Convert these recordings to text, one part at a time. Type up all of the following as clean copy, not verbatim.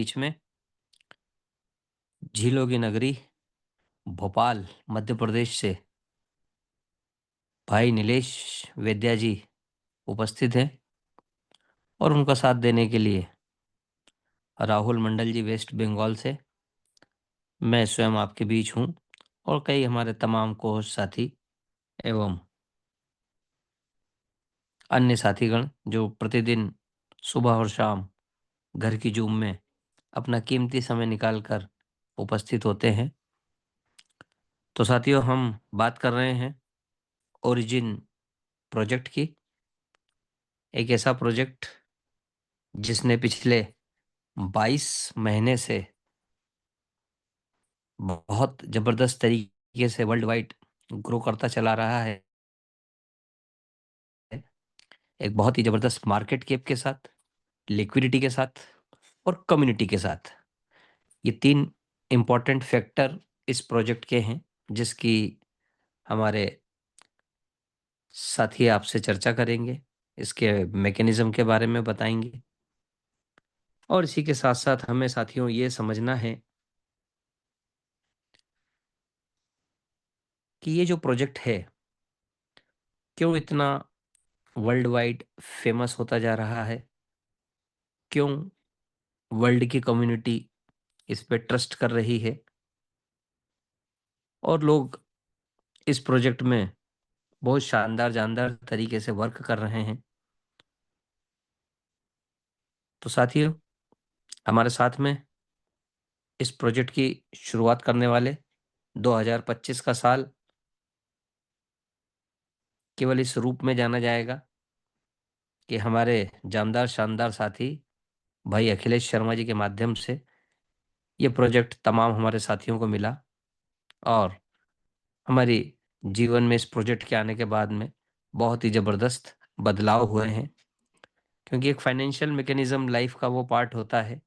बीच में झीलों की नगरी भोपाल मध्य प्रदेश से भाई नीलेश वेद्या जी उपस्थित हैं और उनका साथ देने के लिए राहुल मंडल जी वेस्ट बंगाल से मैं स्वयं आपके बीच हूं और कई हमारे तमाम कोच साथी एवं अन्य साथीगण जो प्रतिदिन सुबह और शाम घर की जूम में अपना कीमती समय निकालकर उपस्थित होते हैं। तो साथियों, हम बात कर रहे हैं ओरिजिन प्रोजेक्ट की। एक ऐसा प्रोजेक्ट जिसने पिछले 22 महीने से बहुत जबरदस्त तरीके से वर्ल्ड वाइड ग्रो करता चला रहा है। एक बहुत ही जबरदस्त मार्केट कैप के साथ, लिक्विडिटी के साथ और कम्युनिटी के साथ। ये तीन इंपॉर्टेंट फैक्टर इस प्रोजेक्ट के हैं जिसकी हमारे साथी आपसे चर्चा करेंगे, इसके मैकेनिज्म के बारे में बताएंगे। और इसी के साथ साथ हमें साथियों ये समझना है कि ये जो प्रोजेक्ट है क्यों इतना वर्ल्ड वाइड फेमस होता जा रहा है, क्यों वर्ल्ड की कम्युनिटी इस पे ट्रस्ट कर रही है और लोग इस प्रोजेक्ट में बहुत शानदार जानदार तरीके से वर्क कर रहे हैं। तो साथियों, हमारे साथ में इस प्रोजेक्ट की शुरुआत करने वाले 2025 का साल केवल इस रूप में जाना जाएगा कि हमारे जानदार शानदार साथी भाई अखिलेश शर्मा जी के माध्यम से ये प्रोजेक्ट तमाम हमारे साथियों को मिला और हमारी जीवन में इस प्रोजेक्ट के आने के बाद में बहुत ही ज़बरदस्त बदलाव हुए हैं। क्योंकि एक फाइनेंशियल मैकेनिज्म लाइफ का वो पार्ट होता है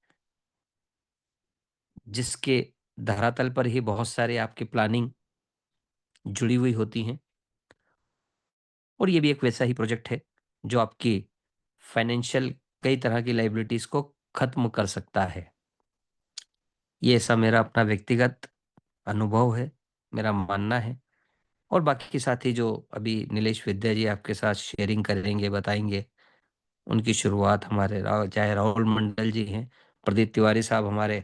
जिसके धरातल पर ही बहुत सारे आपकी प्लानिंग जुड़ी हुई होती हैं। और ये भी एक वैसा ही प्रोजेक्ट है जो आपकी फाइनेंशियल कई तरह की लाइबिलिटीज़ को ख़त्म कर सकता है। ये ऐसा मेरा अपना व्यक्तिगत अनुभव है, मेरा मानना है। और बाकी के साथी जो अभी नीलेश विद्या जी आपके साथ शेयरिंग करेंगे, बताएंगे, उनकी शुरुआत हमारे चाहे राहुल मंडल जी हैं, प्रदीप तिवारी साहब हमारे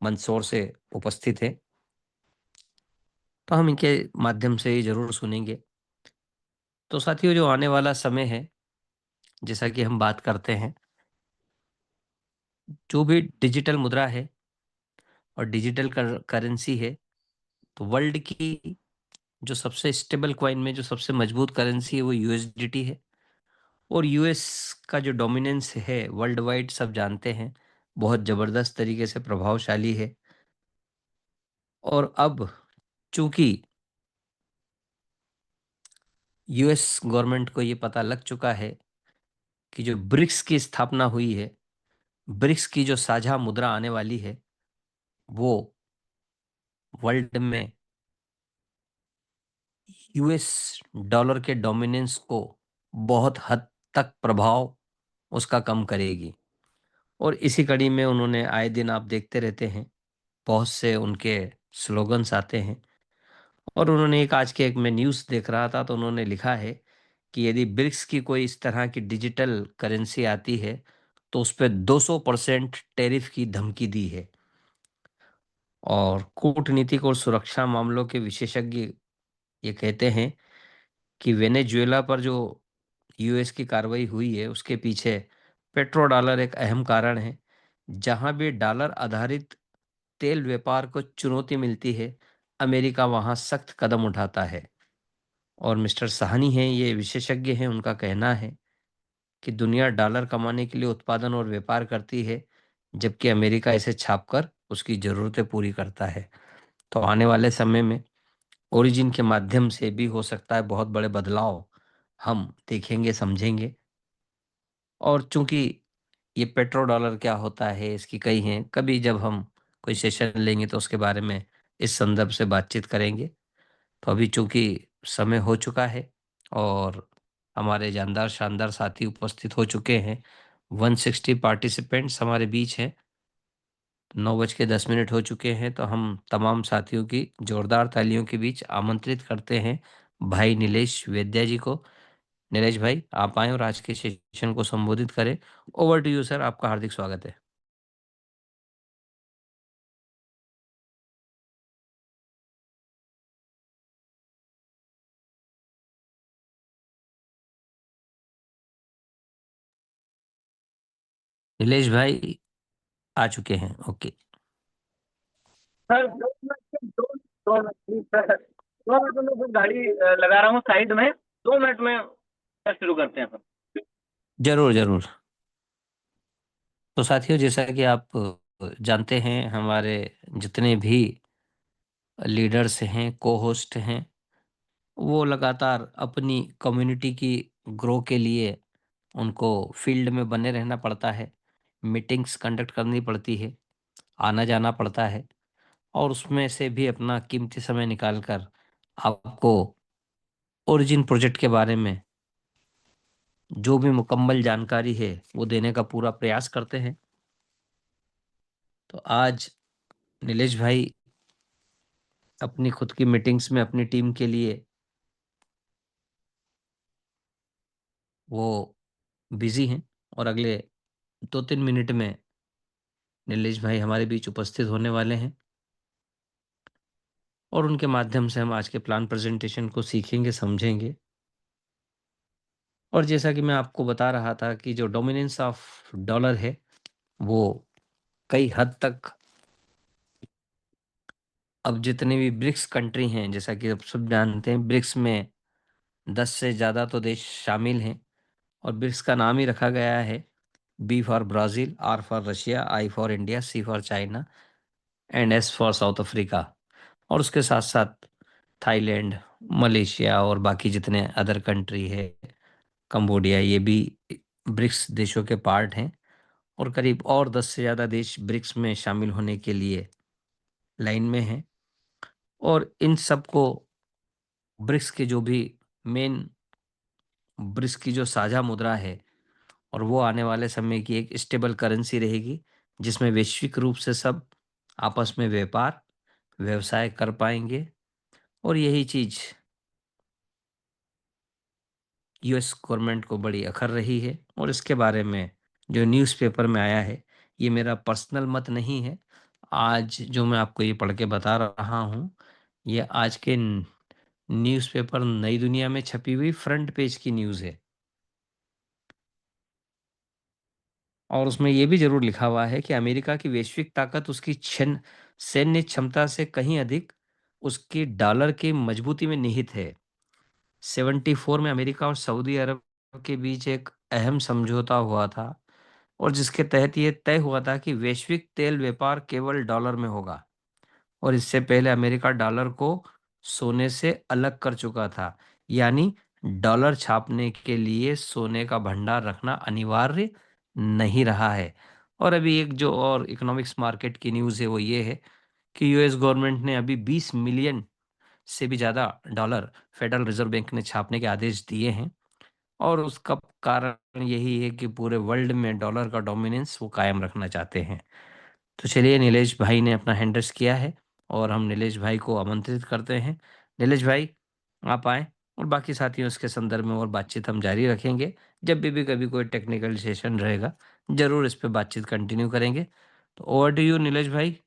मंदसौर से उपस्थित हैं, तो हम इनके माध्यम से ही जरूर सुनेंगे। तो साथियों, जो आने वाला समय है, जैसा कि हम बात करते हैं, जो भी डिजिटल मुद्रा है और डिजिटल करेंसी है, तो वर्ल्ड की जो सबसे स्टेबल कॉइन में जो सबसे मजबूत करेंसी है वो यूएसडीटी है। और यूएस का जो डोमिनेंस है वर्ल्ड वाइड सब जानते हैं, बहुत ज़बरदस्त तरीके से प्रभावशाली है। और अब चूंकि यूएस गवर्नमेंट को ये पता लग चुका है कि जो ब्रिक्स की स्थापना हुई है, ब्रिक्स की जो साझा मुद्रा आने वाली है, वो वर्ल्ड में यूएस डॉलर के डोमिनेंस को बहुत हद तक प्रभाव उसका कम करेगी। और इसी कड़ी में उन्होंने आए दिन आप देखते रहते हैं बहुत से उनके स्लोगन्स आते हैं। और उन्होंने एक आज के एक मैं न्यूज़ देख रहा था तो उन्होंने लिखा है कि यदि ब्रिक्स की कोई इस तरह की डिजिटल करेंसी आती है तो उस पे 200% टैरिफ की धमकी दी है। और कूटनीतिक और सुरक्षा मामलों के विशेषज्ञ ये कहते हैं कि वेनेजुएला पर जो यूएस की कार्रवाई हुई है उसके पीछे पेट्रो डॉलर एक अहम कारण है। जहां भी डॉलर आधारित तेल व्यापार को चुनौती मिलती है, अमेरिका वहां सख्त कदम उठाता है। और मिस्टर साहनी हैं, ये विशेषज्ञ हैं, उनका कहना है कि दुनिया डॉलर कमाने के लिए उत्पादन और व्यापार करती है, जबकि अमेरिका इसे छापकर उसकी ज़रूरतें पूरी करता है। तो आने वाले समय में ओरिजिन के माध्यम से भी हो सकता है बहुत बड़े बदलाव हम देखेंगे, समझेंगे। और चूंकि ये पेट्रो डॉलर क्या होता है इसकी कई हैं, कभी जब हम कोई सेशन लेंगे तो उसके बारे में इस संदर्भ से बातचीत करेंगे। तो अभी चूंकि समय हो चुका है और हमारे जानदार शानदार साथी उपस्थित हो चुके हैं, 160 पार्टिसिपेंट्स हमारे बीच हैं। 9:10 हो चुके हैं, तो हम तमाम साथियों की जोरदार तालियों के बीच आमंत्रित करते हैं भाई नीलेश वेद्या जी को। नीलेश भाई, आप आएँ और आज के सेशन को संबोधित करें। ओवर टू यू सर, आपका हार्दिक स्वागत है। नीलेश भाई आ चुके हैं, ओके। सर 2 मिनट दो मिनट प्लीज सर, 2 मिनट में कुछ गाड़ी लगा रहा हूँ साइड में, 2 मिनट में सर शुरू करते हैं सर। ज़रूर, ज़रूर। तो साथियों, जैसा कि आप जानते हैं, हमारे जितने भी लीडर्स हैं, को-होस्ट हैं, वो लगातार अपनी कम्युनिटी की ग्रो के लिए उनको फील्ड में बने रहना पड़ता है, मीटिंग्स कंडक्ट करनी पड़ती है, आना-जाना पड़ता है और उसमें से भी अपना कीमती समय निकाल कर आपको ओरिजिन प्रोजेक्ट के बारे में जो भी मुकम्मल जानकारी है, वो देने का पूरा प्रयास करते हैं। तो आज नीलेश भाई अपनी खुद की मीटिंग्स में अपनी टीम के लिए वो बिज़ी हैं और अगले 2-3 मिनट में नीलेश भाई हमारे बीच उपस्थित होने वाले हैं और उनके माध्यम से हम आज के प्लान प्रेज़ेंटेशन को सीखेंगे, समझेंगे। और जैसा कि मैं आपको बता रहा था कि जो डोमिनेंस ऑफ डॉलर है, वो कई हद तक अब जितने भी ब्रिक्स कंट्री हैं, जैसा कि आप सब जानते हैं, ब्रिक्स में 10 से ज़्यादा तो देश शामिल हैं और ब्रिक्स का नाम ही रखा गया है, B for Brazil, R for Russia, I for India, C for China and S for South Africa. और उसके साथ-साथ थाईलैंड, मलेशिया और बाकी जितने अदर कंट्री है, कंबोडिया, ये भी ब्रिक्स देशों के पार्ट हैं और करीब और 10 से ज़्यादा देश ब्रिक्स में शामिल होने के लिए लाइन में हैं। और इन सबको ब्रिक्स के जो भी मेन ब्रिक्स की जो साझा मुद्रा है और वो आने वाले समय की एक स्टेबल करेंसी रहेगी, जिसमें वैश्विक रूप से सब आपस में व्यापार, व्यवसाय कर पाएँगे। और यही चीज़ यूएस गवर्नमेंट को बड़ी अखर रही है और इसके बारे में जो न्यूज़पेपर में आया है, ये मेरा पर्सनल मत नहीं है। आज जो मैं आपको ये पढ़ के बता रहा हूँ, ये आज के न्यूज़पेपर नई दुनिया में छपी हुई फ्रंट पेज की न्यूज़ है और उसमें ये भी ज़रूर लिखा हुआ है कि अमेरिका की वैश्विक ताकत उसकी सैन्य क्षमता से कहीं अधिक उसकी डॉलर की मजबूती में निहित है। 74 में अमेरिका और सऊदी अरब के बीच एक अहम समझौता हुआ था और जिसके तहत ये तय हुआ था कि वैश्विक तेल व्यापार केवल डॉलर में होगा। और इससे पहले अमेरिका डॉलर को सोने से अलग कर चुका था, यानी डॉलर छापने के लिए सोने का भंडार रखना अनिवार्य नहीं रहा है। और अभी एक जो और इकोनॉमिक्स मार्केट की न्यूज़ है वो ये है कि यूएस गवर्नमेंट ने अभी 20 मिलियन से भी ज़्यादा डॉलर फेडरल रिजर्व बैंक ने छापने के आदेश दिए हैं और उसका कारण यही है कि पूरे वर्ल्ड में डॉलर का डोमिनेंस वो कायम रखना चाहते हैं। तो चलिए, नीलेश भाई ने अपना हैंड रेज़ किया है और हम नीलेश भाई को आमंत्रित करते हैं। नीलेश भाई, आप आएँ और बाकी साथियों इसके संदर्भ में और बातचीत हम जारी रखेंगे। जब भी कभी कोई टेक्निकल सेशन रहेगा, ज़रूर इस पे बातचीत कंटिन्यू करेंगे। तो ओवर टू यू नीलेश भाई।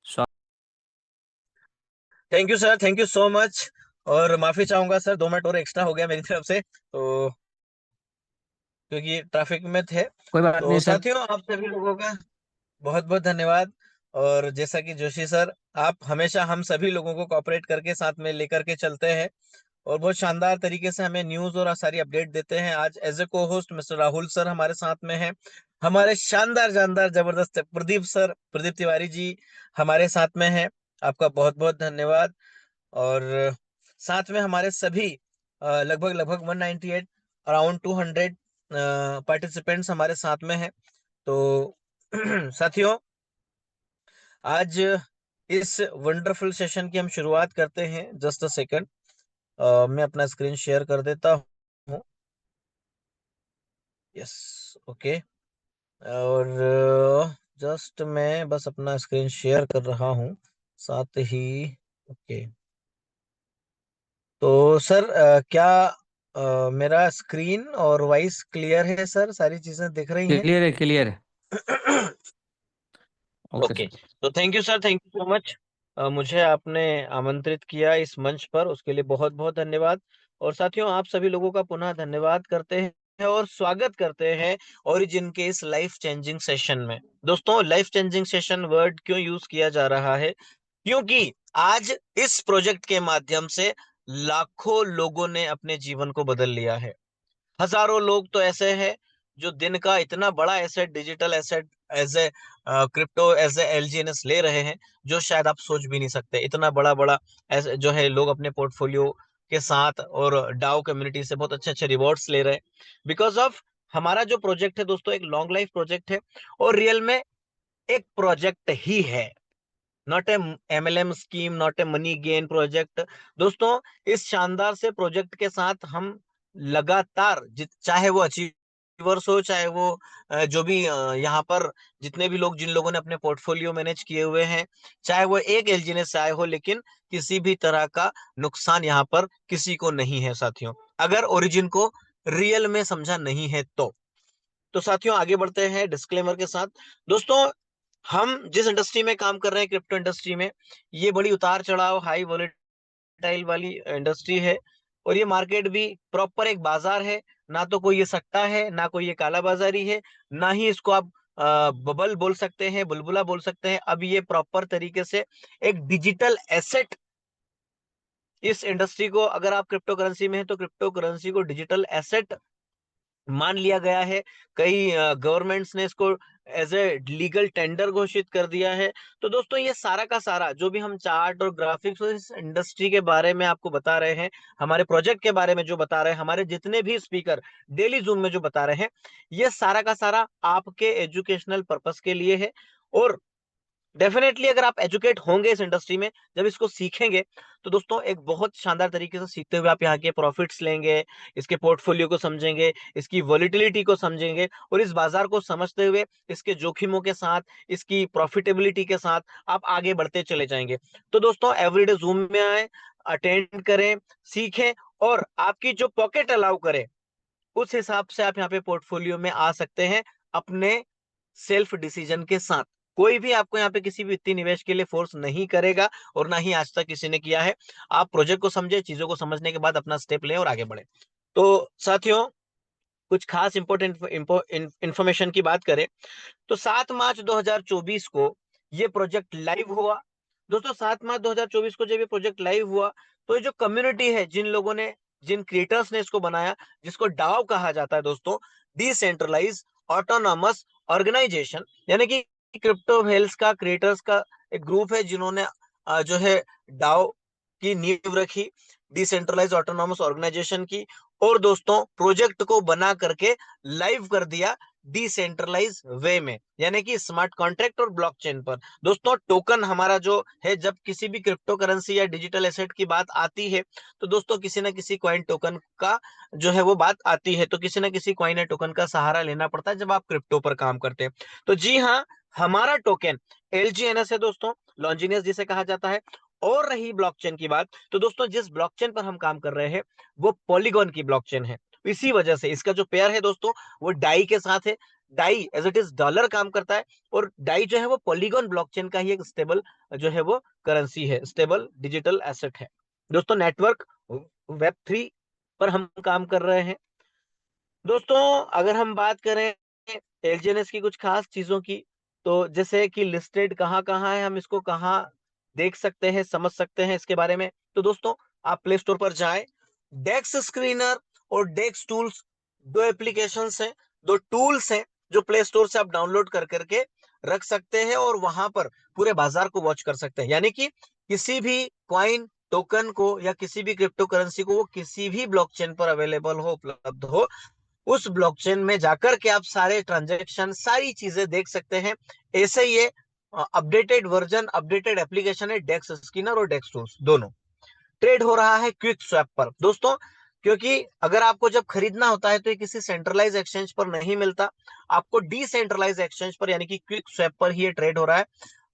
Thank you sir, thank you so much. और माफी चाहूंगा सर, 2 मिनट और एक्स्ट्रा हो गया मेरी तरफ से, तो क्योंकि ट्रैफिक में थे। कोई बात तो नहीं सर। साथियों, आप सभी लोगों का बहुत बहुत धन्यवाद। और जैसा कि जोशी सर, आप हमेशा हम सभी लोगों को कोऑपरेट करके साथ में लेकर के चलते हैं और बहुत शानदार तरीके से हमें न्यूज और सारी अपडेट देते हैं। आज एज ए को होस्ट मिस्टर राहुल सर हमारे साथ में हैं। हमारे शानदार शानदार जबरदस्त प्रदीप सर, प्रदीप तिवारी जी हमारे साथ में हैं। आपका बहुत बहुत धन्यवाद। और साथ में हमारे सभी लगभग लगभग 198 अराउंड 200 पार्टिसिपेंट्स हमारे साथ में हैं। तो साथियों, आज इस वंडरफुल सेशन की हम शुरुआत करते हैं। जस्ट अ सेकंड, मैं अपना स्क्रीन शेयर कर देता हूँ। Yes, okay. और जस्ट मैं बस अपना स्क्रीन शेयर कर रहा हूँ साथ ही। ओके। तो सर क्या मेरा स्क्रीन और वॉइस क्लियर है सर? सारी चीजें दिख रही हैं? क्लियर है, क्लियर है। Okay okay. सर। तो thank you sir, thank you so much. मुझे आपने आमंत्रित किया इस मंच पर, उसके लिए बहुत बहुत धन्यवाद। और साथियों, आप सभी लोगों का पुनः धन्यवाद करते हैं और स्वागत करते हैं ओरिजिन के इस लाइफ चेंजिंग सेशन में। दोस्तों, लाइफ चेंजिंग सेशन वर्ड क्यों यूज किया जा रहा है? क्योंकि आज इस प्रोजेक्ट के माध्यम से लाखों लोगों ने अपने जीवन को बदल लिया है। हजारों लोग तो ऐसे हैं जो दिन का इतना बड़ा asset, digital asset, as a crypto, as a LGNS ले रहे हैं, जो शायद आप सोच भी नहीं सकते। इतना बड़ा बड़ा ऐसे जो है लोग अपने पोर्टफोलियो के साथ और डाउ कम्युनिटी से बहुत अच्छे अच्छे रिवॉर्ड्स ले रहे हैं बिकॉज ऑफ हमारा जो प्रोजेक्ट है दोस्तों, एक लॉन्ग लाइफ प्रोजेक्ट है और रियल में एक प्रोजेक्ट ही है, not a MLM scheme, not a money gain project. दोस्तों, इस शानदार से प्रोजेक्ट के साथ हम लगातार चाहे वो अचीवर्स हो, चाहे वो जो भी यहाँ पर जितने भी लोग, जिन लोगों ने अपने पोर्टफोलियो मैनेज किए हुए हैं, चाहे वो एक एलजीएनएस से आए हो, लेकिन किसी भी तरह का नुकसान यहाँ पर किसी को नहीं है साथियों, अगर ओरिजिन को रियल में समझा नहीं है तो साथियों आगे बढ़ते हैं डिस्क्लेमर के साथ। दोस्तों, हम जिस इंडस्ट्री में काम कर रहे हैं, क्रिप्टो इंडस्ट्री में, ये बड़ी उतार चढ़ाव, हाई वोलेटाइल वाली इंडस्ट्री है। और ये मार्केट भी प्रॉपर एक बाजार है, ना तो कोई ये सट्टा है, ना कोई ये काला बाजारी है, ना ही इसको आप बबल बोल सकते हैं, बुलबुला बोल सकते हैं। अब ये प्रॉपर तरीके से एक डिजिटल एसेट, इस इंडस्ट्री को अगर आप क्रिप्टो करेंसी में है तो क्रिप्टो करेंसी को डिजिटल एसेट मान लिया गया है। कई गवर्नमेंट्स ने इसको एज ए लीगल टेंडर घोषित कर दिया है। तो दोस्तों, ये सारा का सारा जो भी हम चार्ट और ग्राफिक्स और इस इंडस्ट्री के बारे में आपको बता रहे हैं, हमारे प्रोजेक्ट के बारे में जो बता रहे हैं, हमारे जितने भी स्पीकर डेली जूम में जो बता रहे हैं, ये सारा का सारा आपके एजुकेशनल पर्पस के लिए है। और डेफिनेटली अगर आप एजुकेट होंगे इस इंडस्ट्री में, जब इसको सीखेंगे, तो दोस्तों एक बहुत शानदार तरीके से सीखते हुए आप यहाँ के प्रॉफिट्स लेंगे, इसके पोर्टफोलियो को समझेंगे, इसकी वॉलिटिलिटी को समझेंगे और इस बाजार को समझते हुए इसके जोखिमों के साथ, इसकी प्रॉफिटेबिलिटी के साथ आप आगे बढ़ते चले जाएंगे। तो दोस्तों, एवरीडे जूम में आए, अटेंड करें, सीखें और आपकी जो पॉकेट अलाउ करे उस हिसाब से आप यहाँ पे पोर्टफोलियो में आ सकते हैं अपने सेल्फ डिसीजन के साथ। कोई भी आपको यहाँ पे किसी भी वित्तीय निवेश के लिए फोर्स नहीं करेगा और ना ही आज तक किसी ने किया है। आप प्रोजेक्ट को समझे, चीजों को समझने के बाद अपना स्टेप लें और आगे बढ़े। तो साथियों, कुछ खास इंपोर्टेंट इंफॉर्मेशन की बात करें तो 7 मार्च 2024 को ये प्रोजेक्ट लाइव हुआ। दोस्तों, 7 मार्च 2024 को जब ये प्रोजेक्ट लाइव हुआ, तो ये जो कम्युनिटी है, जिन लोगों ने, जिन क्रिएटर्स ने इसको बनाया, जिसको डाओ कहा जाता है दोस्तों, डिसेंट्रलाइज ऑटोनॉमस ऑर्गेनाइजेशन, यानी कि क्रिप्टो वेल्स का क्रिएटर्स का एक ग्रुप है जिन्होंने जो है डाओ की नींव रखी, डिसेंट्रलाइज ऑटोनॉमस ऑर्गेनाइजेशन की। और दोस्तों, प्रोजेक्ट को बना करके लाइव कर दिया डिसेंट्रलाइज वे में, यानी कि स्मार्ट कॉन्ट्रैक्ट और ब्लॉकचेन पर। दोस्तों, टोकन हमारा जो है, जब किसी भी क्रिप्टो करेंसी या डिजिटल एसेट की बात आती है, तो दोस्तों किसी ना किसी कॉइन टोकन का जो है वो बात आती है, तो किसी ना किसी कॉइन या टोकन का सहारा लेना पड़ता है जब आप क्रिप्टो पर काम करते हैं। तो जी हाँ, हमारा टोकन एलजीएनएस है दोस्तों, लॉन्जीनियस जिसे कहा जाता है। और रही ब्लॉकचेन की बात, तो दोस्तों जिस ब्लॉकचेन पर हम काम कर रहे हैं वो पॉलीगॉन की ब्लॉकचेन है। इसी वजह से इसका जो पेयर है दोस्तों, वो डाई के साथ है। DAI as it is dollar काम करता है और डाई जो है वो पॉलीगॉन ब्लॉकचेन का ही एक स्टेबल जो है वो करेंसी है, स्टेबल डिजिटल एसेट है। दोस्तों, नेटवर्क वेब 3 पर हम काम कर रहे हैं। दोस्तों, अगर हम बात करें एलजीएनएस की कुछ खास चीजों की, तो जैसे कि लिस्टेड कहाँ कहाँ है, हम इसको कहाँ देख सकते हैं, समझ सकते हैं इसके बारे में, तो दोस्तों आप प्ले स्टोर पर जाएं। डेक्स स्क्रीनर और डेक्स टूल्स, दो एप्लीकेशंस हैं, दो टूल्स हैं जो प्ले स्टोर से आप डाउनलोड कर करके रख सकते हैं और वहां पर पूरे बाजार को वॉच कर सकते हैं। यानी कि किसी भी क्वाइन टोकन को या किसी भी क्रिप्टो करेंसी को, वो किसी भी ब्लॉकचेन पर अवेलेबल हो, उपलब्ध हो, उस ब्लॉकचेन में जाकर के आप सारे ट्रांजैक्शन, सारी चीजें देख सकते हैं। ऐसे ही ये अपडेटेड वर्जन, अपडेटेड एप्लीकेशन है डेक्स स्किनर और डेक्स टूल्स, दोनों ट्रेड हो रहा है क्विक स्वैप पर। दोस्तों, क्योंकि अगर आपको जब खरीदना होता है तो ये किसी सेंट्रलाइज एक्सचेंज पर नहीं मिलता, आपको डिसेंट्रलाइज एक्सचेंज पर यानी कि क्विक स्वैप पर ही ये ट्रेड हो रहा है।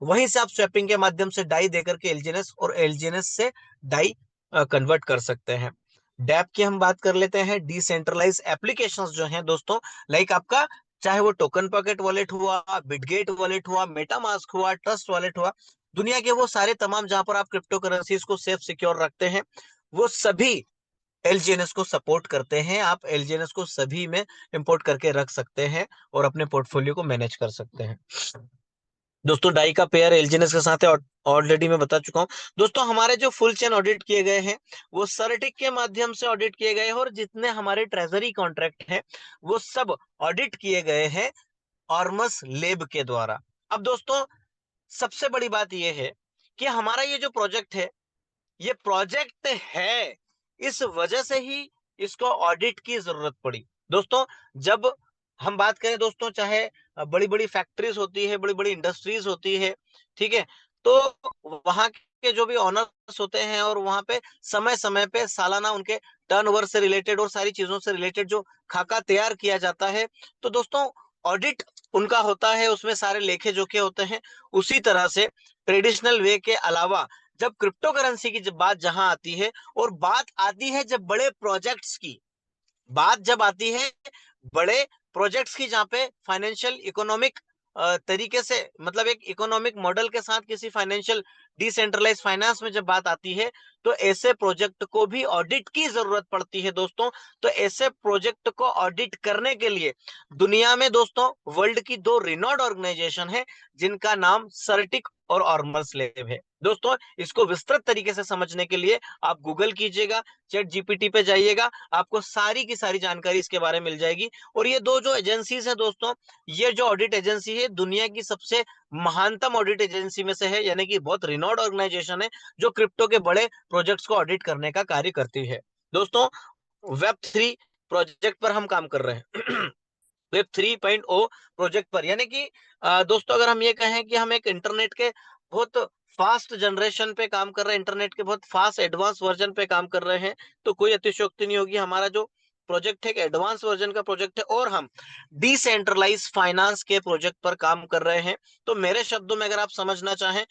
वहीं से आप स्वैपिंग के माध्यम से डाई देकर के एलजीएनएस और एलजीएनएस से डाई कन्वर्ट कर सकते हैं। डैप की हम बात कर लेते हैं। डिसेंट्रलाइज एप्लीकेशंस जो हैं दोस्तों, लाइक आपका चाहे वो टोकन पॉकेट वॉलेट हुआ, बिटगेट वॉलेट हुआ, मेटामास्क हुआ, ट्रस्ट वॉलेट हुआ, दुनिया के वो सारे तमाम जहां पर आप क्रिप्टो करेंसीज को सेफ सिक्योर रखते हैं, वो सभी एलजीएनएस को सपोर्ट करते हैं। आप एलजीएनएस को सभी में इंपोर्ट करके रख सकते हैं और अपने पोर्टफोलियो को मैनेज कर सकते हैं। दोस्तों डाई का पेयर एलजीएनएस के साथ है, ऑलरेडी मैं बता चुका हूं। दोस्तों हमारे जो फुल चेन ऑडिट किए गए हैं वो सर्टिक के माध्यम से ऑडिट किए गए हैं, और जितने हमारे ट्रेजरी कॉन्ट्रैक्ट हैं वो सब ऑडिट किए गए हैं ऑर्मस लेब के द्वारा। अब दोस्तों सबसे बड़ी बात यह है कि हमारा ये जो प्रोजेक्ट है, ये प्रोजेक्ट है, इस वजह से ही इसको ऑडिट की जरूरत पड़ी। दोस्तों जब हम बात करें दोस्तों, चाहे बड़ी बड़ी फैक्ट्रीज होती है, बड़ी बड़ी इंडस्ट्रीज होती है, ठीक है, तो वहां के जो भी ऑनर्स होते हैं और वहां पे समय समय पे सालाना उनके टर्नओवर से रिलेटेड और सारी चीजों से रिलेटेड जो खाका तैयार किया जाता है, तो दोस्तों ऑडिट उनका होता है, उसमें सारे लेखे जोखे होते हैं। उसी तरह से ट्रेडिशनल वे के अलावा जब क्रिप्टो करेंसी की जब बात जहां आती है, और बात आती है जब बड़े प्रोजेक्ट्स की, बात जब आती है बड़े प्रोजेक्ट्स की, जहां पे फाइनेंशियल इकोनॉमिक तरीके से, मतलब एक इकोनॉमिक मॉडल के साथ किसी फाइनेंशियल डिसेंट्रलाइज फाइनेंस में जब बात आती है, तो ऐसे प्रोजेक्ट को भी ऑडिट की जरूरत पड़ती है दोस्तों। तो ऐसे प्रोजेक्ट को ऑडिट करने के लिए दुनिया में दोस्तों वर्ल्ड की दो रिनोड ऑर्गेनाइजेशन है, जिनका नाम सर्टिक और ऑर्मस लैब है। दोस्तों इसको विस्तृत तरीके से समझने के लिए आप गूगल कीजिएगा, चैट जीपीटी पे जाइएगा, आपको सारी की सारी जानकारी इसके बारे में मिल जाएगी। और ये दो जो एजेंसीज हैं दोस्तों, ये जो ऑडिट एजेंसी है दुनिया की सबसे महानतम ऑडिट एजेंसी में से है, यानी कि बहुत रिनोड ऑर्गेनाइजेशन है जो क्रिप्टो के बड़े प्रोजेक्ट्स को ऑडिट करने का कार्य करती है। दोस्तों वेब 3 प्रोजेक्ट पर हम काम कर रहे हैं। वेब 3.0 प्रोजेक्ट पर, यानी कि दोस्तों अगर हम ये कहें कि हम एक इंटरनेट के बहुत फास्ट जनरेशन पे काम कर रहे हैं, इंटरनेट के बहुत फास्ट एडवांस वर्जन पे काम कर रहे हैं, तो कोई अतिशयोक्ति नहीं होगी। हमारा जो प्रोजेक्ट है एक एडवांस वर्जन का प्रोजेक्ट है, और हम डिसेंट्रलाइज फाइनेंस के प्रोजेक्ट पर काम कर रहे हैं। तो मेरे शब्दों में अगर आप समझना चाहें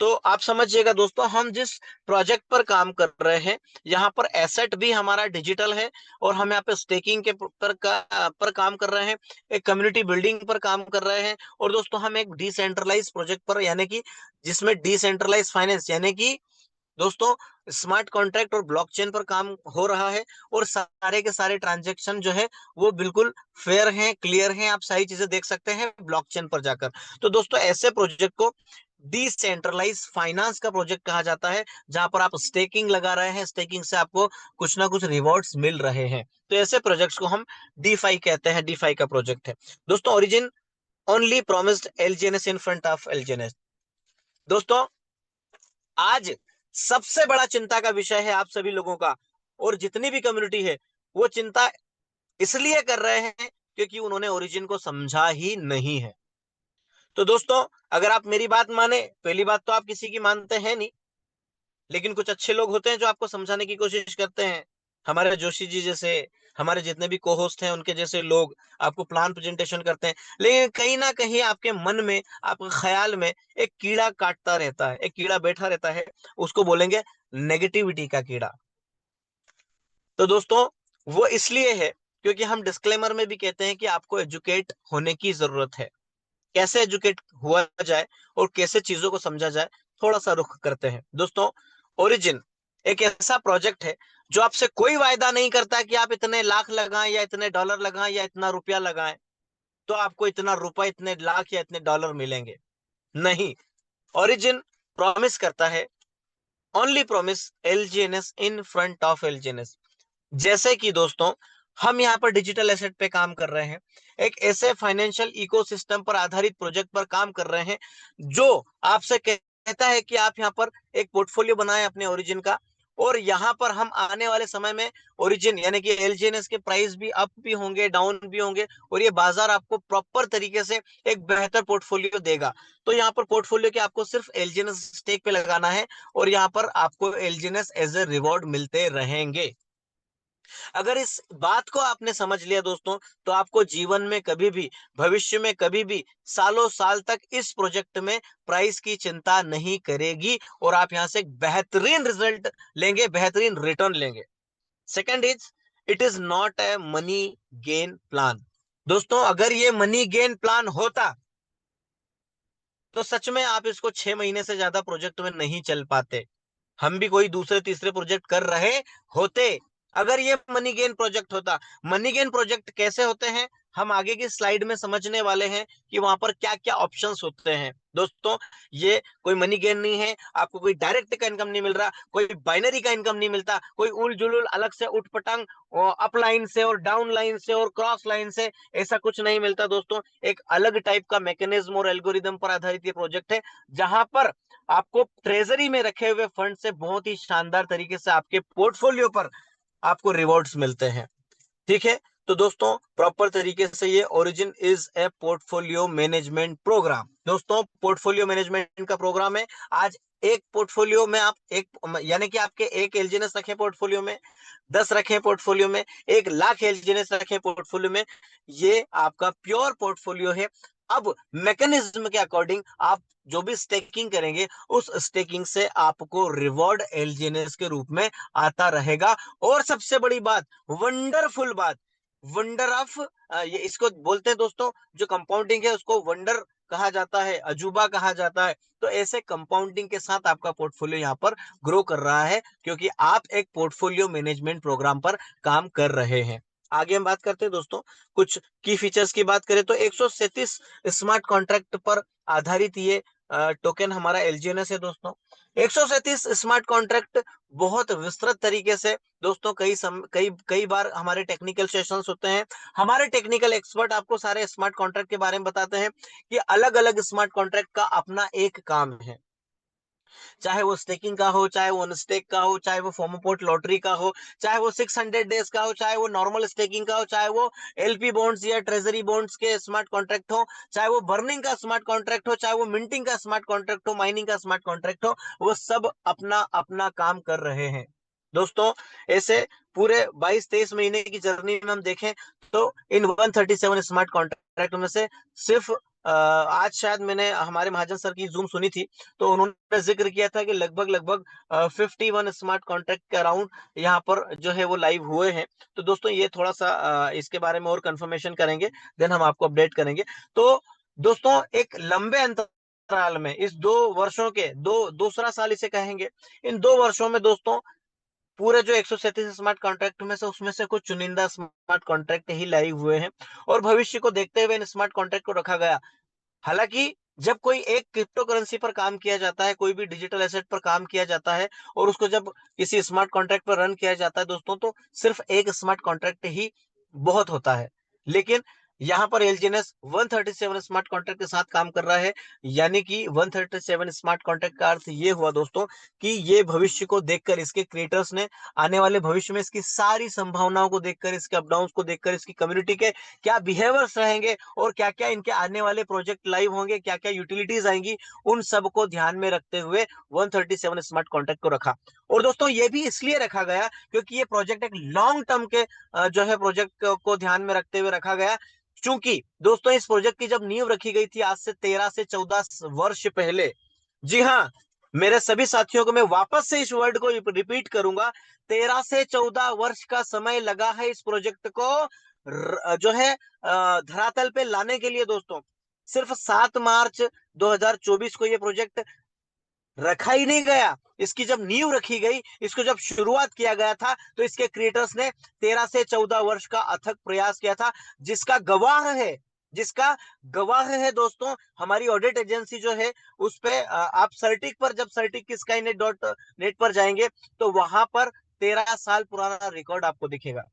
तो आप समझिएगा दोस्तों, हम जिस प्रोजेक्ट पर काम कर रहे हैं, यहाँ पर एसेट भी हमारा डिजिटल है, और हम यहाँ पे स्टेकिंग के पर काम कर रहे हैं, एक कम्युनिटी बिल्डिंग पर काम कर रहे हैं, और दोस्तों हम एक डिसेंट्रलाइज प्रोजेक्ट पर, यानी कि जिसमें डिसेंट्रलाइज फाइनेंस यानी कि दोस्तों स्मार्ट कॉन्ट्रैक्ट और ब्लॉकचेन पर काम हो रहा है, और सारे के सारे ट्रांजेक्शन जो है वो बिल्कुल फेयर हैं, क्लियर हैं, आप सारी चीजें देख सकते हैं ब्लॉकचेन पर जाकर। तो दोस्तों ऐसे प्रोजेक्ट को डिसेंट्रलाइज फाइनेंस का प्रोजेक्ट कहा जाता है, जहां पर आप स्टेकिंग लगा रहे हैं, स्टेकिंग से आपको कुछ ना कुछ रिवॉर्ड्स मिल रहे हैं। तो ऐसे प्रोजेक्ट्स को हम डीफाई कहते हैं, डीफाई का प्रोजेक्ट है दोस्तों। Origin only promised एलजीएनएस in front of एलजीएनएस। दोस्तों आज सबसे बड़ा चिंता का विषय है आप सभी लोगों का, और जितनी भी कम्युनिटी है वो चिंता इसलिए कर रहे हैं क्योंकि उन्होंने ओरिजिन को समझा ही नहीं है। तो दोस्तों अगर आप मेरी बात माने, पहली बात तो आप किसी की मानते हैं नहीं, लेकिन कुछ अच्छे लोग होते हैं जो आपको समझाने की कोशिश करते हैं, हमारे जोशी जी जैसे, हमारे जितने भी को होस्ट हैं उनके जैसे लोग आपको प्लान प्रेजेंटेशन करते हैं। लेकिन कहीं ना कहीं आपके मन में, आपके ख्याल में एक कीड़ा काटता रहता है, एक कीड़ा बैठा रहता है, उसको बोलेंगे नेगेटिविटी का कीड़ा। तो दोस्तों वो इसलिए है क्योंकि हम डिस्क्लेमर में भी कहते हैं कि आपको एजुकेट होने की जरूरत है। कैसे एजुकेट हुआ जाए और कैसे चीजों को समझा जाए, थोड़ा सा रुख करते हैं दोस्तों। ओरिजिन एक ऐसा प्रोजेक्ट है जो आपसे कोई वायदा नहीं करता कि आप इतने लाख लगाएं या इतने डॉलर लगाएं या इतना रुपया लगाएं तो आपको इतना रुपया, इतने लाख या इतने डॉलर मिलेंगे। नहीं, ओरिजिन प्रॉमिस करता है, only promise एलजीएनएस in front of एलजीएनएस। जैसे कि दोस्तों हम यहाँ पर डिजिटल एसेट पे काम कर रहे हैं, एक ऐसे फाइनेंशियल इकोसिस्टम पर आधारित प्रोजेक्ट पर काम कर रहे हैं जो आपसे कहता है कि आप यहाँ पर एक पोर्टफोलियो बनाएं अपने ओरिजिन का, और यहाँ पर हम आने वाले समय में ओरिजिन यानी कि एलजीएनएस के प्राइस भी अप भी होंगे, डाउन भी होंगे, और ये बाजार आपको प्रॉपर तरीके से एक बेहतर पोर्टफोलियो देगा। तो यहाँ पर पोर्टफोलियो के आपको सिर्फ एलजीएनएस स्टेक पे लगाना है, और यहाँ पर आपको एलजीएनएस एज ए रिवॉर्ड मिलते रहेंगे। अगर इस बात को आपने समझ लिया दोस्तों, तो आपको जीवन में कभी भी, भविष्य में कभी भी, सालों साल तक इस प्रोजेक्ट में प्राइस की चिंता नहीं करेगी और आप यहां से एक बेहतरीन रिजल्ट लेंगे, बेहतरीन रिटर्न लेंगे। Second is, it is not a money gain plan. दोस्तों अगर ये मनी गेन प्लान होता तो सच में आप इसको 6 महीने से ज्यादा प्रोजेक्ट में नहीं चल पाते, हम भी कोई दूसरे तीसरे प्रोजेक्ट कर रहे होते अगर ये मनी गेन प्रोजेक्ट होता। मनी गेन प्रोजेक्ट कैसे होते हैं, हम आगे की स्लाइड में समझने वाले हैं कि वहां पर क्या क्या ऑप्शंस होते हैं दोस्तों। ये कोई मनी गेन नहीं है, आपको कोई डायरेक्ट का इनकम नहीं मिल रहा, कोई बाइनरी का इनकम नहीं मिलता, कोई उल जुलुल अलग से उठपटांग अप लाइन से और डाउन लाइन से और क्रॉस लाइन से, ऐसा कुछ नहीं मिलता दोस्तों। एक अलग टाइप का मैकेनिज्म और एल्गोरिदम पर आधारित ये प्रोजेक्ट है, जहां पर आपको ट्रेजरी में रखे हुए फंड से बहुत ही शानदार तरीके से आपके पोर्टफोलियो पर आपको रिवॉर्ड्स मिलते हैं। ठीक है, तो दोस्तों प्रॉपर तरीके से ये origin is a portfolio management programme, दोस्तों पोर्टफोलियो मैनेजमेंट का प्रोग्राम है। आज एक पोर्टफोलियो में आप एक, यानी कि आपके एक एलजीएनएस रखे पोर्टफोलियो में, 10 रखे पोर्टफोलियो में, 1 लाख एलजीएनएस रखे पोर्टफोलियो में, ये आपका प्योर पोर्टफोलियो है। अब मैकेनिज्म के अकॉर्डिंग आप जो भी स्टेकिंग करेंगे, उस स्टेकिंग से आपको रिवॉर्ड एलजीएनएस के रूप में आता रहेगा। और सबसे बड़ी बात, वंडरफुल बात, वंडर ऑफ, ये इसको बोलते हैं दोस्तों, जो कंपाउंडिंग है उसको वंडर कहा जाता है, अजूबा कहा जाता है। तो ऐसे कंपाउंडिंग के साथ आपका पोर्टफोलियो यहाँ पर ग्रो कर रहा है, क्योंकि आप एक पोर्टफोलियो मैनेजमेंट प्रोग्राम पर काम कर रहे हैं। आगे हम बात करते हैं दोस्तों, कुछ की फीचर्स की बात करें तो 137 स्मार्ट कॉन्ट्रैक्ट पर आधारित ये टोकन हमारा एलजीएनएस है दोस्तों। 137 स्मार्ट कॉन्ट्रैक्ट बहुत विस्तृत तरीके से दोस्तों, कई कई बार हमारे टेक्निकल सेशंस होते हैं, हमारे टेक्निकल एक्सपर्ट आपको सारे स्मार्ट कॉन्ट्रैक्ट के बारे में बताते हैं कि अलग अलग स्मार्ट कॉन्ट्रैक्ट का अपना एक काम है, चाहे वो स्टेकिंग का हो, चाहे वो अनस्टेक का हो, चाहे वो फॉर्मपोर्ट लॉटरी का हो, चाहे वो 600 डेज का हो, चाहे वो नॉर्मल स्टेकिंग का हो, चाहे वो एलपी बॉन्ड्स या ट्रेजरी बॉन्ड्स के स्मार्ट कॉन्ट्रैक्ट हो, चाहे वो बर्निंग का स्मार्ट कॉन्ट्रैक्ट हो, चाहे वो मिंटिंग का स्मार्ट कॉन्ट्रैक्ट हो, माइनिंग का स्मार्ट कॉन्ट्रैक्ट हो, वो सब अपना अपना काम कर रहे हैं दोस्तों। ऐसे पूरे 22-23 महीने की जर्नी में हम देखें तो इन 137 स्मार्ट कॉन्ट्रैक्ट में से सिर्फ आज शायद मैंने हमारे महाजन सर की जूम सुनी थी, तो उन्होंने जिक्र किया था कि लगभग लगभग 51 स्मार्ट कॉन्ट्रैक्ट के अराउंड यहाँ पर जो है वो लाइव हुए हैं। तो दोस्तों ये थोड़ा सा इसके बारे में और कंफर्मेशन करेंगे, देन हम आपको अपडेट करेंगे। तो दोस्तों एक लंबे अंतराल में, इस 2 वर्षों के दूसरा साल इसे कहेंगे, इन 2 वर्षों में दोस्तों पूरे जो 137 स्मार्ट कॉन्ट्रैक्ट में से, उसमें से कुछ चुनिंदा स्मार्ट कॉन्ट्रैक्ट ही लाइव हुए हैं और भविष्य को देखते हुए इन स्मार्ट कॉन्ट्रैक्ट को रखा गया। हालांकि जब कोई एक क्रिप्टो करेंसी पर काम किया जाता है, कोई भी डिजिटल एसेट पर काम किया जाता है और उसको जब किसी स्मार्ट कॉन्ट्रैक्ट पर रन किया जाता है दोस्तों, तो सिर्फ एक स्मार्ट कॉन्ट्रैक्ट ही बहुत होता है। लेकिन यहाँ पर एलजीएनएस 137 स्मार्ट कॉन्ट्रैक्ट के साथ काम कर रहा है, यानी कि 137 स्मार्ट कॉन्ट्रैक्ट का अर्थ ये हुआ दोस्तों कि ये भविष्य को देखकर, इसके क्रिएटर्स ने आने वाले भविष्य में इसकी सारी संभावनाओं को देखकर, इसके अपडाउन को देखकर, इसकी कम्युनिटी के क्या बिहेवियर्स रहेंगे और क्या क्या इनके आने वाले प्रोजेक्ट लाइव होंगे, क्या क्या यूटिलिटीज आएंगी, उन सब को ध्यान में रखते हुए 137 स्मार्ट कॉन्ट्रैक्ट को रखा। और दोस्तों ये भी इसलिए रखा गया क्योंकि ये प्रोजेक्ट एक लॉन्ग टर्म के जो है प्रोजेक्ट को ध्यान में रखते हुए रखा गया। क्योंकि दोस्तों इस प्रोजेक्ट की जब नींव रखी गई थी आज से 13 से 14 वर्ष पहले, जी हाँ, मेरे सभी साथियों को मैं वापस से इस वर्ड को रिपीट करूंगा, 13 से 14 वर्ष का समय लगा है इस प्रोजेक्ट को जो है धरातल पे लाने के लिए दोस्तों। सिर्फ 7 मार्च 2024 को ये प्रोजेक्ट रखा ही नहीं गया, इसकी जब नींव रखी गई, इसको जब शुरुआत किया गया था, तो इसके क्रिएटर्स ने 13 से 14 वर्ष का अथक प्रयास किया था, जिसका गवाह है, जिसका गवाह है दोस्तों हमारी ऑडिट एजेंसी जो है, उस पे आप सर्टिक पर, जब सर्टिक की skynet.net पर जाएंगे तो वहां पर 13 साल पुराना रिकॉर्ड आपको दिखेगा।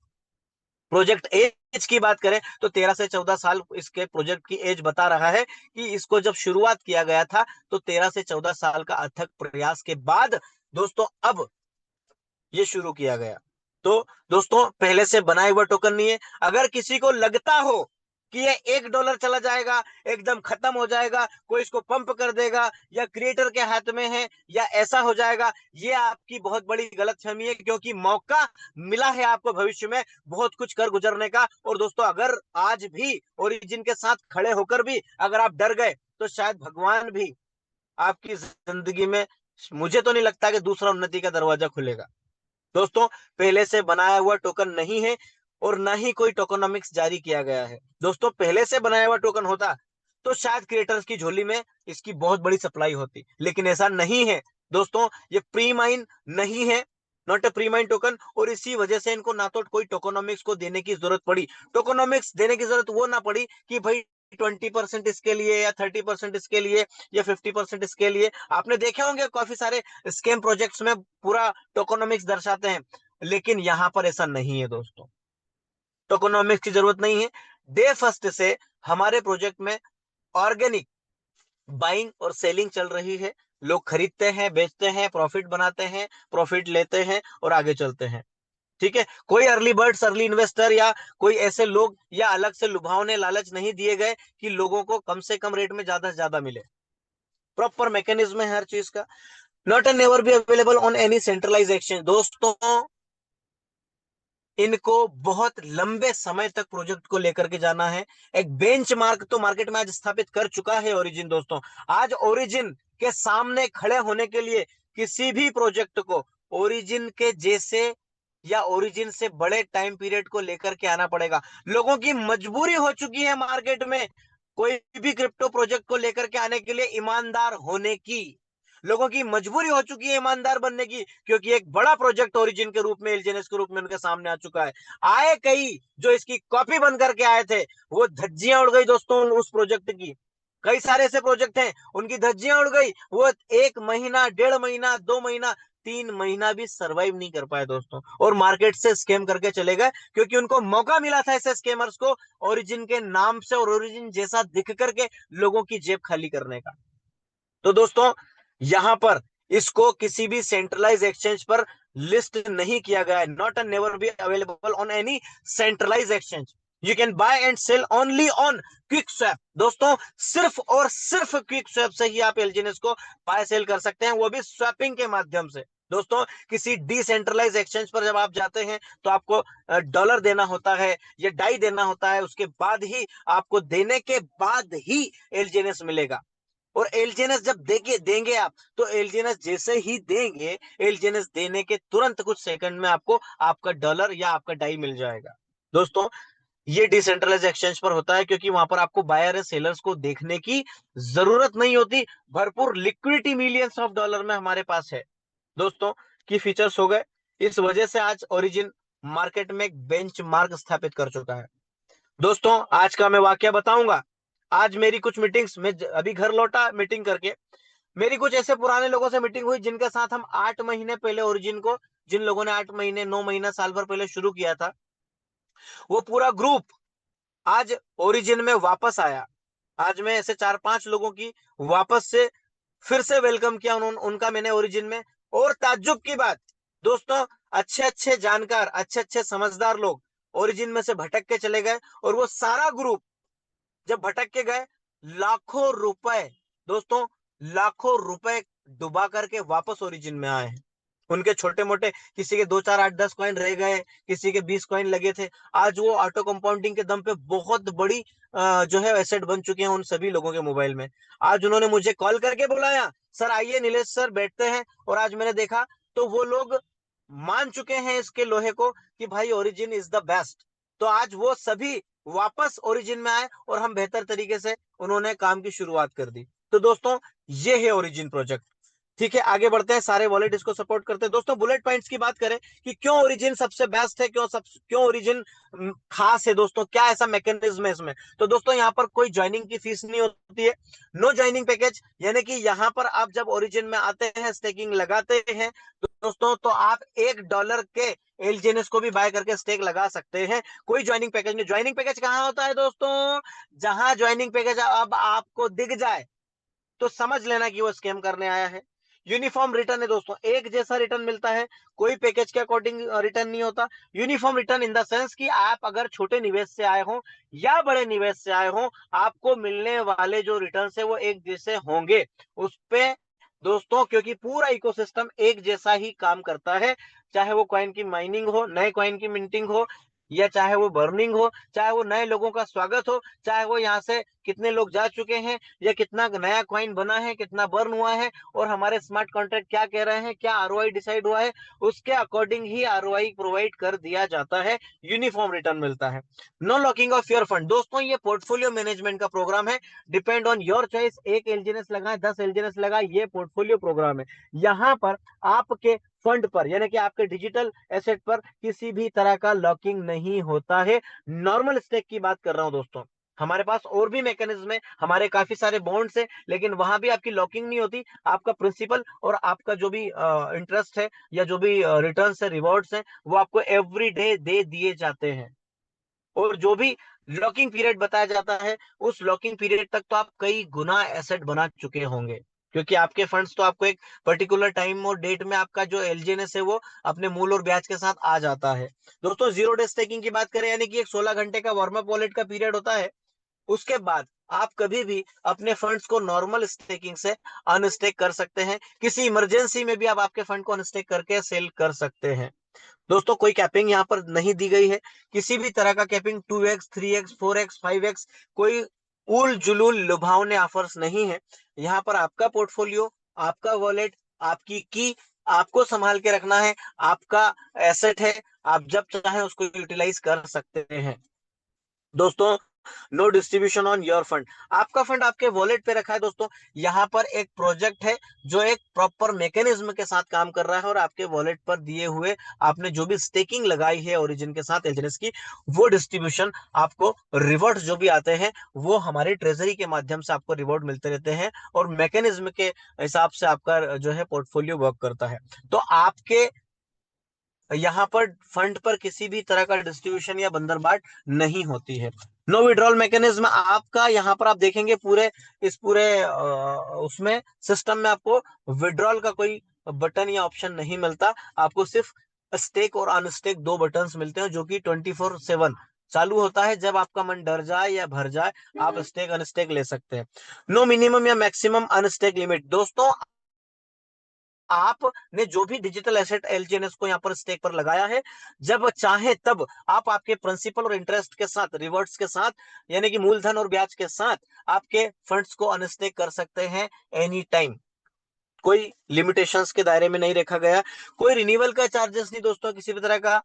प्रोजेक्ट एज की बात करें तो 13 से 14 साल इसके प्रोजेक्ट की एज बता रहा है कि इसको जब शुरुआत किया गया था तो 13 से 14 साल का अथक प्रयास के बाद दोस्तों अब ये शुरू किया गया। तो दोस्तों पहले से बनाए हुआ टोकन नहीं है। अगर किसी को लगता हो कि ये $1 चला जाएगा, एकदम खत्म हो जाएगा, कोई इसको पंप कर देगा, या क्रिएटर के हाथ में है, या ऐसा हो जाएगा, ये आपकी बहुत बड़ी गलतफहमी है, क्योंकि मौका मिला है आपको भविष्य में बहुत कुछ कर गुजरने का। और दोस्तों, अगर आज भी ओरिजिन के साथ खड़े होकर भी अगर आप डर गए, तो शायद भगवान भी आपकी जिंदगी में, मुझे तो नहीं लगता कि दूसरा उन्नति का दरवाजा खुलेगा। दोस्तों, पहले से बनाया हुआ टोकन नहीं है, और ना ही कोई टोकनोमिक्स जारी किया गया है। दोस्तों, पहले से बनाया हुआ टोकन होता तो शायद क्रिएटर्स की झोली में इसकी बहुत बड़ी सप्लाई होती, लेकिन ऐसा नहीं है। दोस्तों, ये प्री माइन नहीं है, not a pre mine token, और इसी वजह से इनको ना तो कोई टोकनोमिक्स को देने की जरूरत पड़ी। टोकनोमिक्स देने की जरूरत वो ना पड़ी कि भाई 20% इसके लिए, या 30% इसके लिए, या 50% इसके लिए। आपने देखे होंगे काफी सारे स्कैम प्रोजेक्ट्स में पूरा टोकनोमिक्स दर्शाते हैं, लेकिन यहां पर ऐसा नहीं है दोस्तों। टोकनोमिक्स की जरूरत नहीं है। डे फर्स्ट से हमारे प्रोजेक्ट में ऑर्गेनिक बाइंग और सेलिंग चल रही है। लोग खरीदते हैं, बेचते हैं, प्रॉफिट बनाते हैं, प्रॉफिट लेते हैं और आगे चलते हैं। ठीक है, कोई अर्ली बर्ड्स, अर्ली इन्वेस्टर, या कोई ऐसे लोग या अलग से लुभावने लालच नहीं दिए गए कि लोगों को कम से कम रेट में ज्यादा से ज्यादा मिले। प्रॉपर मैकेनिज्म है हर चीज का। Not and never be available on any centralise exchange. दोस्तों, इनको बहुत लंबे समय तक प्रोजेक्ट को लेकर के जाना है। एक बेंचमार्क तो मार्केट में आज स्थापित कर चुका है ओरिजिन। दोस्तों, आज ओरिजिन के सामने खड़े होने के लिए किसी भी प्रोजेक्ट को ओरिजिन के जैसे या ओरिजिन से बड़े टाइम पीरियड को लेकर के आना पड़ेगा। लोगों की मजबूरी हो चुकी है मार्केट में कोई भी क्रिप्टो प्रोजेक्ट को लेकर के आने के लिए ईमानदार होने की। लोगों की मजबूरी हो चुकी है ईमानदार बनने की, क्योंकि एक बड़ा प्रोजेक्ट ओरिजिन के रूप में, एलजीएनएस के रूप में उनके सामने आ चुका है। आए कई जो इसकी कॉपी बन करके आए थे, वो धज्जियां उड़ गई दोस्तों उस प्रोजेक्ट की। कई सारे ऐसे प्रोजेक्ट हैं, उनकी धज्जियां उड़ गई। वो 1 महीना, 1.5 महीना, 2 महीना, 3 महीना भी सरवाइव नहीं कर पाए दोस्तों, और मार्केट से स्कैम करके चले गए, क्योंकि उनको मौका मिला था ऐसे स्कैमर्स को ओरिजिन के नाम से और ओरिजिन जैसा दिख करके लोगों की जेब खाली करने का। तो दोस्तों, यहां पर इसको किसी भी सेंट्रलाइज एक्सचेंज पर लिस्ट नहीं किया गया है। Not and never be available on any centralise exchange. You can buy and sell only on quick swap. दोस्तों, सिर्फ और सिर्फ क्विक स्वैप से ही आप एलजीएनएस को बाय सेल कर सकते हैं, वो भी स्वैपिंग के माध्यम से। दोस्तों, किसी डिसेंट्रलाइज एक्सचेंज पर जब आप जाते हैं तो आपको डॉलर देना होता है या डाई देना होता है, उसके बाद ही आपको, देने के बाद ही एलजीएनएस मिलेगा। और एलजीएनएस जब देंगे देंगे आप, तो एलजीएनएस जैसे ही देंगे, एलजीएनएस देने के तुरंत कुछ सेकंड में आपको आपका डॉलर या आपका डाई मिल जाएगा। दोस्तों, ये डिसेंट्रलाइज एक्सचेंज पर होता है, क्योंकि वहां पर आपको बायर या सेलर्स को देखने की जरूरत नहीं होती। भरपूर लिक्विडिटी मिलियंस ऑफ डॉलर में हमारे पास है दोस्तों, की फीचर्स हो गए। इस वजह से आज ओरिजिन मार्केट में एक बेंच मार्क स्थापित कर चुका है। दोस्तों, आज का मैं वाकया बताऊंगा। आज मेरी कुछ मीटिंग्स में, अभी घर लौटा मीटिंग करके, मेरी कुछ ऐसे पुराने लोगों से मीटिंग हुई जिनके साथ हम 8 महीने पहले ओरिजिन को, जिन लोगों ने 8 महीने, 9 महीना, साल भर पहले शुरू किया था, वो पूरा ग्रुप आज ओरिजिन में वापस आया। आज मैं ऐसे 4-5 लोगों की वापस से फिर से वेलकम किया उनका मैंने ओरिजिन में। और ताज्जुब की बात दोस्तों, अच्छे अच्छे जानकार, अच्छे अच्छे समझदार लोग ओरिजिन में से भटक के चले गए, और वो सारा ग्रुप जब भटक के गए, लाखों रुपए, दोस्तों, लाखों रुपए डुबा करके वापस ओरिजिन में आए हैं। उनके छोटे मोटे, किसी के 2, 4, 8, 10 कॉइन रह गए, किसी के 20 कॉइन लगे थे। आज वो ऑटो कंपाउंडिंग के दम पे बहुत बड़ी जो है एसेट बन चुके हैं उन सभी लोगों के मोबाइल में। आज उन्होंने मुझे कॉल करके बुलाया, सर आइए नीलेश सर बैठते हैं। और आज मैंने देखा तो वो लोग मान चुके हैं इसके लोहे को कि भाई ओरिजिन इज द बेस्ट। तो आज वो सभी वापस ओरिजिन में आए, और हम बेहतर तरीके से उन्होंने काम की शुरुआत कर दी। तो दोस्तों, ये है ओरिजिन प्रोजेक्ट। ठीक है, आगे बढ़ते हैं। सारे वॉलेट इसको सपोर्ट करते हैं। दोस्तों, बुलेट पॉइंट्स की बात करें कि क्यों ओरिजिन सबसे बेस्ट है, क्यों ओरिजिन खास है दोस्तों, क्या ऐसा मैकेनिज्म है इसमें। तो दोस्तों, यहाँ पर कोई ज्वाइनिंग की फीस नहीं होती है। नो ज्वाइनिंग पैकेज, यानी कि यहाँ पर आप जब ओरिजिन में आते हैं, स्टेकिंग लगाते हैं, तो दोस्तों, तो आप $1 के एलजीएनएस को भी बाय करके स्टेक लगा सकते हैं। कोई ज्वाइनिंग पैकेज नहीं। ज्वाइनिंग पैकेज कहाँ होता है दोस्तों? जहां ज्वाइनिंग पैकेज अब आपको दिख जाए तो समझ लेना कि वो स्कैम करने आया है। यूनिफॉर्म रिटर्न है दोस्तों, एक जैसा रिटर्न मिलता है, कोई पैकेज के अकॉर्डिंग रिटर्न नहीं होता। Uniform return in the sense कि आप अगर छोटे निवेश से आए हो या बड़े निवेश से आए हो, आपको मिलने वाले जो रिटर्न है वो एक जैसे होंगे उस पे दोस्तों, क्योंकि पूरा इकोसिस्टम एक जैसा ही काम करता है। चाहे वो कॉइन की माइनिंग हो, नए कॉइन की मिंटिंग हो, या चाहे वो बर्निंग हो, चाहे वो नए लोगों का स्वागत हो, चाहे वो यहाँ से कितने लोग जा चुके हैं, या कितना नया कॉइन बना है, कितना बर्न हुआ है, और हमारे स्मार्ट कॉन्ट्रैक्ट क्या कह रहे हैं, क्या आरओआई डिसाइड हुआ है, उसके अकॉर्डिंग ही आरओआई प्रोवाइड कर दिया जाता है, यूनिफॉर्म रिटर्न मिलता है। No locking of your fund दोस्तों, ये पोर्टफोलियो मैनेजमेंट का प्रोग्राम है, डिपेंड ऑन योर चॉइस। एक एलजीएनएस लगाए, 10 एलजीएनएस लगाए, ये पोर्टफोलियो प्रोग्राम है। यहाँ पर आपके फंड पर यानी कि आपके डिजिटल एसेट पर किसी भी तरह का लॉकिंग नहीं होता है। नॉर्मल स्टेक की बात कर रहा हूं दोस्तों, हमारे पास और भी मैकेनिज्म है, हमारे काफी सारे बॉन्ड्स है, लेकिन वहां भी आपकी लॉकिंग नहीं होती। आपका प्रिंसिपल और आपका जो भी इंटरेस्ट है या जो भी रिटर्न्स है, रिवॉर्ड्स है, वो आपको एवरी डे दे दिए जाते हैं। और जो भी लॉकिंग पीरियड बताया जाता है, उस लॉकिंग पीरियड तक तो आप कई गुना एसेट बना चुके होंगे, क्योंकि आपके फंड्स तो आपको एक पर्टिकुलर टाइम और डेट में आपका जो एलजीएनएस है वो अपने मूल और ब्याज के साथ आ जाता है। दोस्तों जीरो डे स्टेकिंग की बात करें, यानी कि एक 16 घंटे का वार्म अप वॉलेट का पीरियड होता है, उसके बाद आप कभी भी अपने फंड्स को नॉर्मल स्टेकिंग से अनस्टेक कर सकते हैं। किसी इमरजेंसी में भी आप आपके फंड को अनस्टेक करके सेल कर सकते हैं। दोस्तों कोई कैपिंग यहाँ पर नहीं दी गई है, किसी भी तरह का capping 2x 3x 4x 5x, कोई उल जुलूल लुभावने ऑफर्स नहीं है। यहाँ पर आपका पोर्टफोलियो, आपका वॉलेट, आपकी की आपको संभाल के रखना है, आपका एसेट है, आप जब चाहे उसको यूटिलाइज कर सकते हैं। दोस्तों no distribution on your fund, आपका फंड आपके वॉलेट पे रखा है दोस्तों। यहाँ पर एक प्रोजेक्ट है जो एक प्रॉपर मैकेनिज्म के साथ काम कर रहा है, और आपके वॉलेट पर दिए हुए आपने जो भी स्टेकिंग लगाई है ओरिजिन के साथ एलजीएनएस की, वो डिस्ट्रीब्यूशन आपको रिवॉर्ड्स जो भी आते हैं वो हमारे ट्रेजरी के माध्यम से आपको रिवॉर्ड मिलते रहते हैं, और मैकेनिज्म के हिसाब से आपका जो है पोर्टफोलियो वर्क करता है। तो आपके यहाँ पर फंड पर किसी भी तरह का डिस्ट्रीब्यूशन या बंदरबाट नहीं होती है। नो विड्रॉल मैकेनिज्म, आपका यहाँ पर आप देखेंगे पूरे इस पूरे उसमें सिस्टम में आपको विड्रॉल का कोई बटन या ऑप्शन नहीं मिलता। आपको सिर्फ स्टेक और अनस्टेक दो बटन्स मिलते हैं, जो कि 24/7 चालू होता है। जब आपका मन डर जाए या भर जाए, आप स्टेक अनस्टेक ले सकते हैं। नो मिनिमम या मैक्सिमम अनस्टेक लिमिट दोस्तों, आपने जो भी डिजिटल एसेट एलजीएनएस को यहाँ पर स्टेक पर लगाया है, जब चाहे तब आप आपके प्रिंसिपल और इंटरेस्ट के साथ, रिवर्ट्स के साथ, यानी कि मूलधन और ब्याज के साथ आपके फंड्स को अनस्टेक कर सकते हैं एनी टाइम। कोई लिमिटेशंस के दायरे में नहीं रखा गया, कोई रिन्यूअल का चार्जेस नहीं दोस्तों किसी भी तरह का।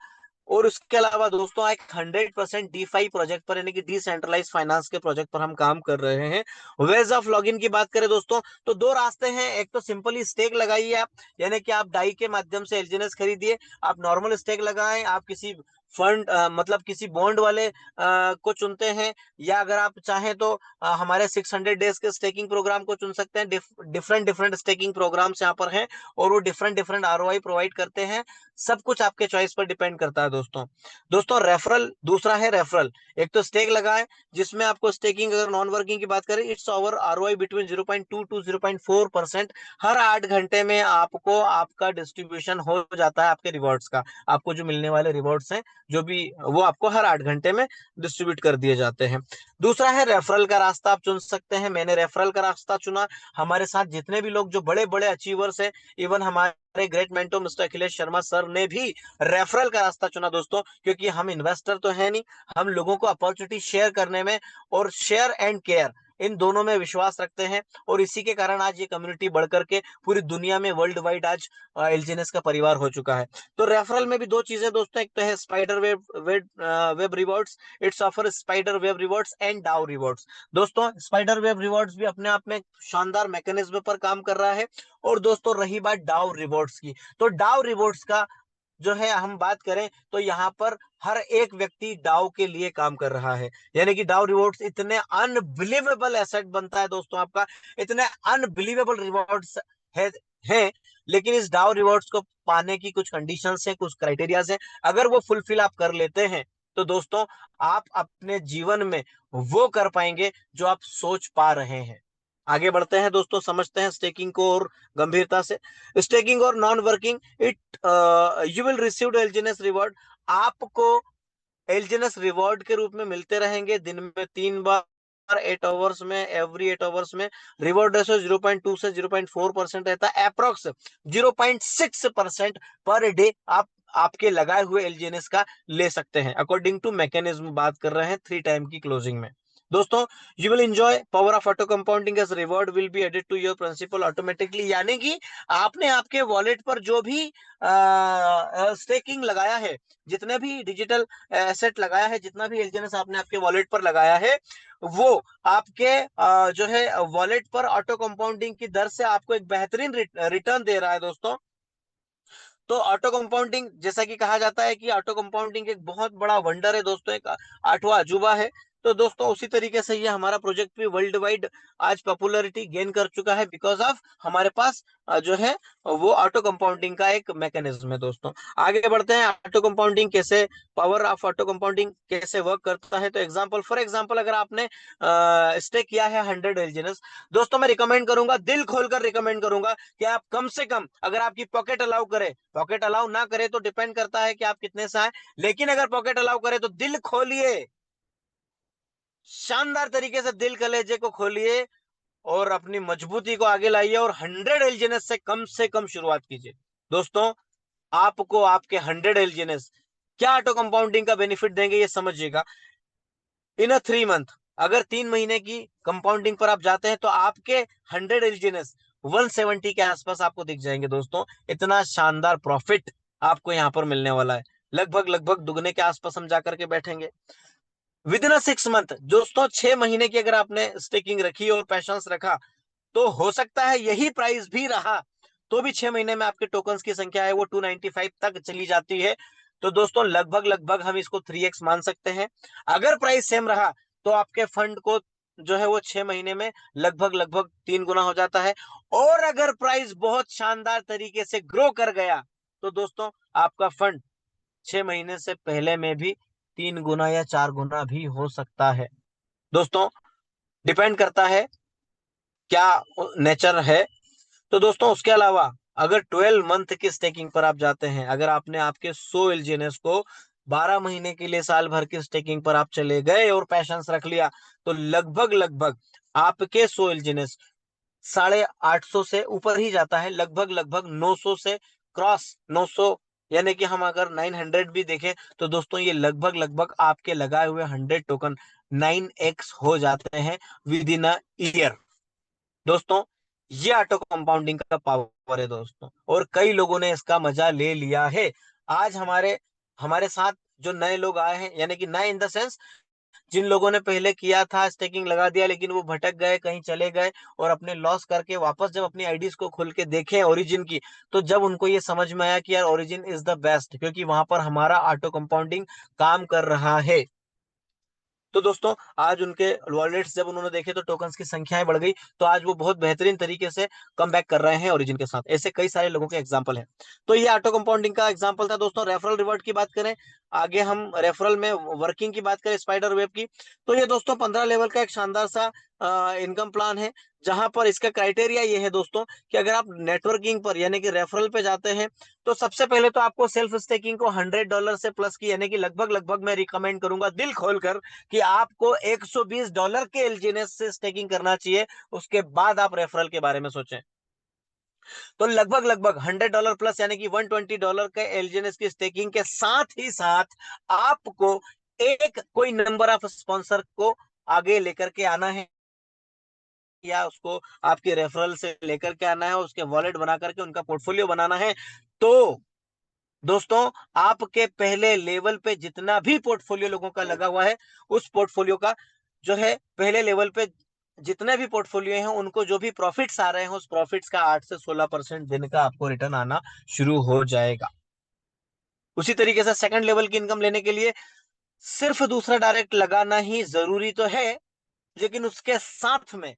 और उसके अलावा दोस्तों एक 100% डीफाई प्रोजेक्ट पर यानी कि डिसेंट्रलाइज फाइनेंस के प्रोजेक्ट पर हम काम कर रहे हैं। वेज ऑफ लॉगिन की बात करें दोस्तों, तो दो रास्ते हैं। एक तो सिंपली स्टेक लगाइए आप, यानी कि आप डाई के माध्यम से एलजीएनएस खरीदिए। आप नॉर्मल स्टेक लगाएं, आप किसी फंड मतलब किसी बॉन्ड वाले को चुनते हैं, या अगर आप चाहें तो हमारे 600 डेज के स्टेकिंग प्रोग्राम को चुन सकते हैं। डिफरेंट डिफरेंट स्टेकिंग प्रोग्राम्स यहाँ पर हैं, और वो डिफरेंट डिफरेंट आरओआई प्रोवाइड करते हैं। सब कुछ आपके चॉइस पर डिपेंड करता है दोस्तों। दोस्तों रेफरल दूसरा है रेफरल। एक तो स्टेक लगाए, जिसमें आपको स्टेकिंग, अगर नॉन वर्किंग की बात करें, it's over ROI between 0.2 to 0.4%। हर 8 घंटे में आपको आपका डिस्ट्रीब्यूशन हो जाता है आपके रिवॉर्ड्स का। आपको जो मिलने वाले रिवॉर्ड्स हैं, जो भी, वो आपको हर 8 घंटे में डिस्ट्रीब्यूट कर दिए जाते हैं। दूसरा है रेफरल का रास्ता, आप चुन सकते हैं। मैंने रेफरल का रास्ता चुना। हमारे साथ जितने भी लोग जो बड़े बड़े अचीवर्स हैं, इवन हमारे great mentor mister Akhilesh Sharma sir ने भी रेफरल का रास्ता चुना दोस्तों, क्योंकि हम इन्वेस्टर तो है नहीं, हम लोगों को अपॉर्चुनिटी शेयर करने में और शेयर एंड केयर इन दोनों में विश्वास रखते हैं। और इसी के कारण आज ये कम्युनिटी बढ़ करके पूरी दुनिया में वर्ल्ड वाइड आज एलजीएनएस का परिवार हो चुका है। तो रेफरल में भी दो चीजें दोस्तों, एक तो है spider web rewards, it's offer spider web rewards and डाउ रिवॉर्ड्स। दोस्तों स्पाइडर वेब रिवॉर्ड्स भी अपने आप में एक शानदार मैकेनिज्म पर काम कर रहा है। और दोस्तों रही बात डाउ रिवॉर्ड्स की, तो डाउ रिवॉर्ड्स का जो है हम बात करें, तो यहाँ पर हर एक व्यक्ति डाउ के लिए काम कर रहा है। यानी कि डाउ रिवॉर्ड्स इतने अनबिलीवेबल एसेट बनता है दोस्तों आपका, इतने अनबिलीवेबल रिवॉर्ड्स है, है। लेकिन इस डाउ रिवॉर्ड्स को पाने की कुछ कंडीशंस हैं, कुछ क्राइटेरियाज हैं। अगर वो फुलफिल आप कर लेते हैं, तो दोस्तों आप अपने जीवन में वो कर पाएंगे जो आप सोच पा रहे हैं। आगे बढ़ते हैं दोस्तों, समझते हैं स्टेकिंग को और गंभीरता से। स्टेकिंग और non working, it you will receive एलजीएनएस reward. आपको एलजीएनएस रिवॉर्ड के रूप में मिलते रहेंगे दिन में 3 बार, 8 आवर्स में, एवरी 8 आवर्स में। रिवॉर्ड रेशो 0.2 से 0.4% रहता है, अप्रोक्स 0.6% पर डे आप आपके लगाए हुए एलजीएनएस का ले सकते हैं, अकॉर्डिंग टू मैकेनिज्म बात कर रहे हैं 3 टाइम की क्लोजिंग में। दोस्तों, you will enjoy power of auto compounding as reward will be added to your principal automatically, यानी कि आपने आपके वॉलेट पर जो भी स्टेकिंग लगाया है, जितने भी डिजिटल एसेट लगाया है, जितना भी एलजीएनएस आपने आपके वॉलेट पर लगाया है, वो आपके जो है वॉलेट पर ऑटो कंपाउंडिंग की दर से आपको एक बेहतरीन रिटर्न दे रहा है दोस्तों। तो ऑटो कंपाउंडिंग, जैसा कि कहा जाता है कि ऑटो कंपाउंडिंग एक बहुत बड़ा वंडर है दोस्तों, एक आठवां अजूबा है। तो दोस्तों उसी तरीके से ये हमारा प्रोजेक्ट भी वर्ल्ड वाइड आज पॉपुलैरिटी गेन कर चुका है, बिकॉज ऑफ हमारे पास जो है वो ऑटो कंपाउंडिंग का एक मैकेनिज्म है दोस्तों। आगे बढ़ते हैं, ऑटो कंपाउंडिंग कैसे, पावर ऑफ ऑटो कंपाउंडिंग कैसे वर्क करता है। तो एग्जांपल, फॉर एग्जांपल, अगर आपने स्टे किया है 100 एलजीएनएस, दोस्तों मैं रिकमेंड करूंगा, दिल खोलकर रिकमेंड करूंगा कि आप कम से कम, अगर आपकी पॉकेट अलाउ करे, पॉकेट अलाउ ना करे तो डिपेंड करता है कि आप कितने से आए, लेकिन अगर पॉकेट अलाउ करे तो दिल खोलिए, शानदार तरीके से दिल कलेजे को खोलिए और अपनी मजबूती को आगे लाइए और 100 एलजीएनएस से कम शुरुआत कीजिए। दोस्तों, आपको आपके 100 एलजीएनएस क्या ऑटो कंपाउंडिंग का बेनिफिट देंगे, ये समझिएगा। इन अ 3 मंथ, अगर 3 महीने की कंपाउंडिंग पर आप जाते हैं तो आपके 100 एलजीएनएस 170 के आसपास आपको दिख जाएंगे दोस्तों। इतना शानदार प्रॉफिट आपको यहाँ पर मिलने वाला है, लगभग लगभग दुगने के आसपास हम जाकर के बैठेंगे विद इन 6 मंथ। दोस्तों 6 महीने की अगर आपने स्टेकिंग रखी और पैशंस रखा, तो हो सकता है यही प्राइस भी रहा तो भी 6 महीने में आपके टोकन्स की संख्या है वो 295 तक चली जाती है। तो दोस्तों लगभग लगभग हम इसको 3x मान सकते हैं। अगर प्राइस सेम रहा तो आपके फंड को जो है वो 6 महीने में लगभग लगभग 3 गुना हो जाता है। और अगर प्राइस बहुत शानदार तरीके से ग्रो कर गया तो दोस्तों आपका फंड 6 महीने से पहले में भी 3 गुना या 4 गुना भी हो सकता है। दोस्तों डिपेंड करता है क्या नेचर है। तो दोस्तों उसके अलावा अगर 12 मंथ की स्टेकिंग पर आप जाते हैं, अगर आपने आपके 100 एलजीएनएस को 12 महीने के लिए, साल भर की स्टेकिंग पर आप चले गए और पैशंस रख लिया, तो लगभग लगभग आपके 100 एलजीएनएस 850 से ऊपर ही जाता है, लगभग लगभग 900 से क्रॉस 900, यानी कि हम अगर 900 भी देखें तो दोस्तों ये लगभग लगभग आपके लगाए हुए 100 टोकन 9x हो जाते हैं विद इन अ ईयर। दोस्तों ये ऑटो कंपाउंडिंग का पावर है दोस्तों, और कई लोगों ने इसका मजा ले लिया है। आज हमारे हमारे साथ जो नए लोग आए हैं, यानी कि नए इन द सेंस, जिन लोगों ने पहले किया था, स्टेकिंग लगा दिया, लेकिन वो भटक गए, कहीं चले गए और अपने लॉस करके वापस जब अपनी आईडीज को खोल के देखे ओरिजिन की, तो जब उनको ये समझ में आया कि यार ओरिजिन इज द बेस्ट, क्योंकि वहां पर हमारा ऑटो कंपाउंडिंग काम कर रहा है। तो दोस्तों आज उनके वॉलेट्स जब उन्होंने देखे तो टोकन्स की संख्याएं बढ़ गई, तो आज वो बहुत बेहतरीन तरीके से कम बैक कर रहे हैं ओरिजिन के साथ। ऐसे कई सारे लोगों के एग्जाम्पल हैं। तो ये ऑटो कंपाउंडिंग का एग्जाम्पल था दोस्तों। रेफरल रिवॉर्ड की बात करें, आगे हम रेफरल में वर्किंग की बात करें स्पाइडर वेब की, तो ये दोस्तों 15 लेवल का एक शानदार सा इनकम प्लान है, जहां पर इसका क्राइटेरिया ये है दोस्तों कि अगर आप नेटवर्किंग पर यानी कि रेफरल पे जाते हैं, तो सबसे पहले तो आपको सेल्फ स्टेकिंग को $100 से प्लस की, यानी कि लगभग लगभग मैं रिकमेंड करूंगा दिल खोलकर कि आपको $120 के एलजीएनएस से स्टेकिंग करना चाहिए, उसके बाद आप रेफरल के बारे में सोचें। तो लगभग लगभग $100 प्लस, यानी कि $120 के एलजीएनएस की स्टेकिंग के साथ ही साथ आपको एक कोई नंबर ऑफ स्पॉन्सर को आगे लेकर के आना है, या उसको आपके रेफरल से लेकर के आना है, उसके वॉलेट बना करके उनका पोर्टफोलियो बनाना है। तो दोस्तों आपके पहले लेवल पे जितना भी पोर्टफोलियो लोगों का लगा हुआ है, उस पोर्टफोलियो का जो है पहले लेवल पे जितने भी पोर्टफोलियो हैं उनको जो भी प्रॉफिट्स आ रहे हैं, उस प्रॉफिट्स का 8 से 16% दिन का आपको रिटर्न आना शुरू हो जाएगा। उसी तरीके से सेकंड लेवल की इनकम लेने के लिए सिर्फ दूसरा डायरेक्ट लगाना ही जरूरी तो है, लेकिन उसके साथ में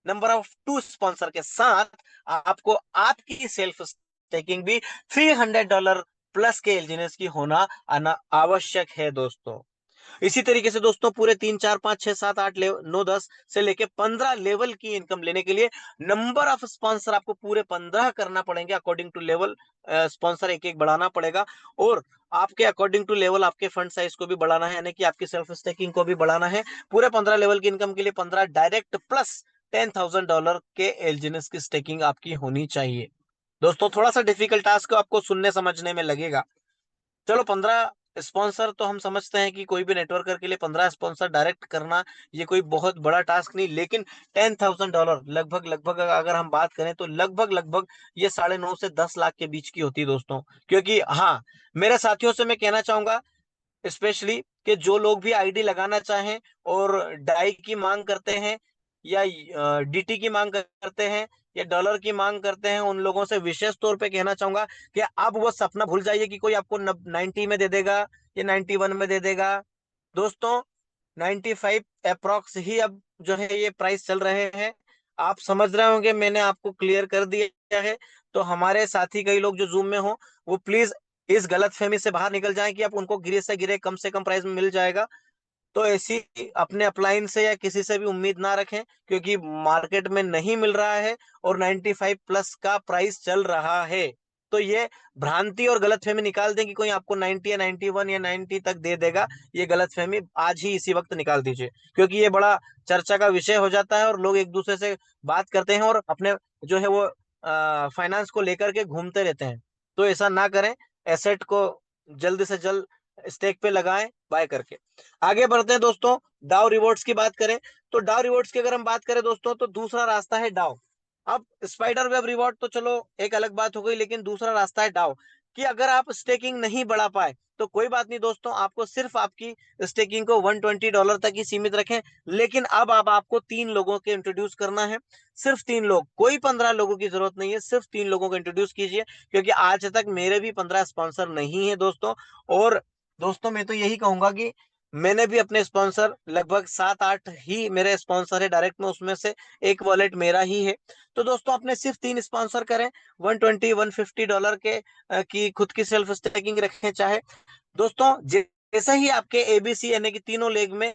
नंबर ऑफ 2 स्पॉन्सर के साथ आपको आपकी सेल्फ स्टेकिंग भी $300 प्लस के एलजीएनएस की होना आना आवश्यक है दोस्तों। इसी तरीके से दोस्तों पूरे 3 4 5 6 7 8 9 10 से लेके 15 लेवल की इनकम लेने के लिए नंबर ऑफ स्पॉन्सर आपको पूरे 15 करना पड़ेंगे, अकॉर्डिंग टू लेवल स्पॉन्सर एक एक बढ़ाना पड़ेगा। और आपके अकॉर्डिंग टू लेवल आपके फंड साइज को भी बढ़ाना है, यानी कि आपकी सेल्फ स्टेकिंग को भी बढ़ाना है। पूरे 15 लेवल की इनकम के लिए 15 डायरेक्ट प्लस $10,000 के एलजीएनएस की स्टेकिंग आपकी होनी चाहिए। दोस्तों थोड़ा सा डिफिकल्ट टास्क आपको सुनने समझने में लगेगा। चलो 15 स्पॉन्सर तो हम समझते हैं कि कोई भी नेटवर्कर के लिए 15 स्पॉन्सर डायरेक्ट करना ये कोई बहुत बड़ा टास्क नहीं, लेकिन $10,000 लगभग लगभग अगर हम बात करें तो लगभग लगभग ये 9.5 से 10 लाख के बीच की होती है दोस्तों। क्योंकि हाँ, मेरे साथियों से मैं कहना चाहूंगा स्पेशली कि जो लोग भी आईडी लगाना चाहें और डाई की मांग करते हैं या डीटी की मांग करते हैं या डॉलर की मांग करते हैं, उन लोगों से विशेष तौर पे कहना चाहूंगा कि अब वो सपना भूल जाइए कि कोई आपको 90 में दे देगा या 91 में दे देगा। दोस्तों 95 अप्रोक्स ही अब जो है ये प्राइस चल रहे हैं। आप समझ रहे होंगे, मैंने आपको क्लियर कर दिया है। तो हमारे साथी कई लोग जो जूम में हो वो प्लीज इस गलत फहमी से बाहर निकल जाएं कि आप उनको गिरे से गिरे कम से कम प्राइस में मिल जाएगा। तो ऐसी अपने अपलाइन से या किसी से भी उम्मीद ना रखें, क्योंकि मार्केट में नहीं मिल रहा है और 95 प्लस का प्राइस चल रहा है। तो ये भ्रांति और गलतफहमी निकाल दें कि कोई आपको 90 या 91 या 90 तक दे देगा। ये गलतफहमी आज ही इसी वक्त निकाल दीजिए, क्योंकि ये बड़ा चर्चा का विषय हो जाता है और लोग एक दूसरे से बात करते हैं और अपने जो है वो फाइनेंस को लेकर के घूमते रहते हैं। तो ऐसा ना करें, एसेट को जल्द से जल्द स्टेक पे लगाएं बाय करके। आगे बढ़ते हैं दोस्तों, डाउ रिवॉर्ड्स की बात करें तो डाउ रिवॉर्ड्स की अगर हम बात करें दोस्तों तो दूसरा रास्ता है डाउ। अब स्पाइडर वेब रिवॉर्ड तो चलो एक अलग बात हो गई, लेकिन दूसरा रास्ता है डाउ। कि अगर आप स्टेकिंग नहीं बढ़ा पाए तो कोई बात नहीं दोस्तों, आपको सिर्फ आपकी स्टेकिंग को $120 तक ही सीमित रखें। लेकिन अब आपको 3 लोगों के इंट्रोड्यूस करना है, सिर्फ 3 लोग, कोई 15 लोगों की जरूरत नहीं है, सिर्फ 3 लोगों को इंट्रोड्यूस कीजिए। क्योंकि आज तक मेरे भी 15 स्पॉन्सर नहीं है दोस्तों। और दोस्तों मैं तो यही कहूंगा कि मैंने भी अपने स्पॉन्सर लगभग 7 8 ही मेरे स्पॉन्सर है डायरेक्ट में, उसमें से एक वॉलेट मेरा ही है। तो दोस्तों अपने सिर्फ 3 स्पॉन्सर करें, 120 $150 के की खुद की सेल्फ स्टेकिंग रखें चाहे। दोस्तों जैसे ही आपके एबीसी यानी कि तीनों लेग में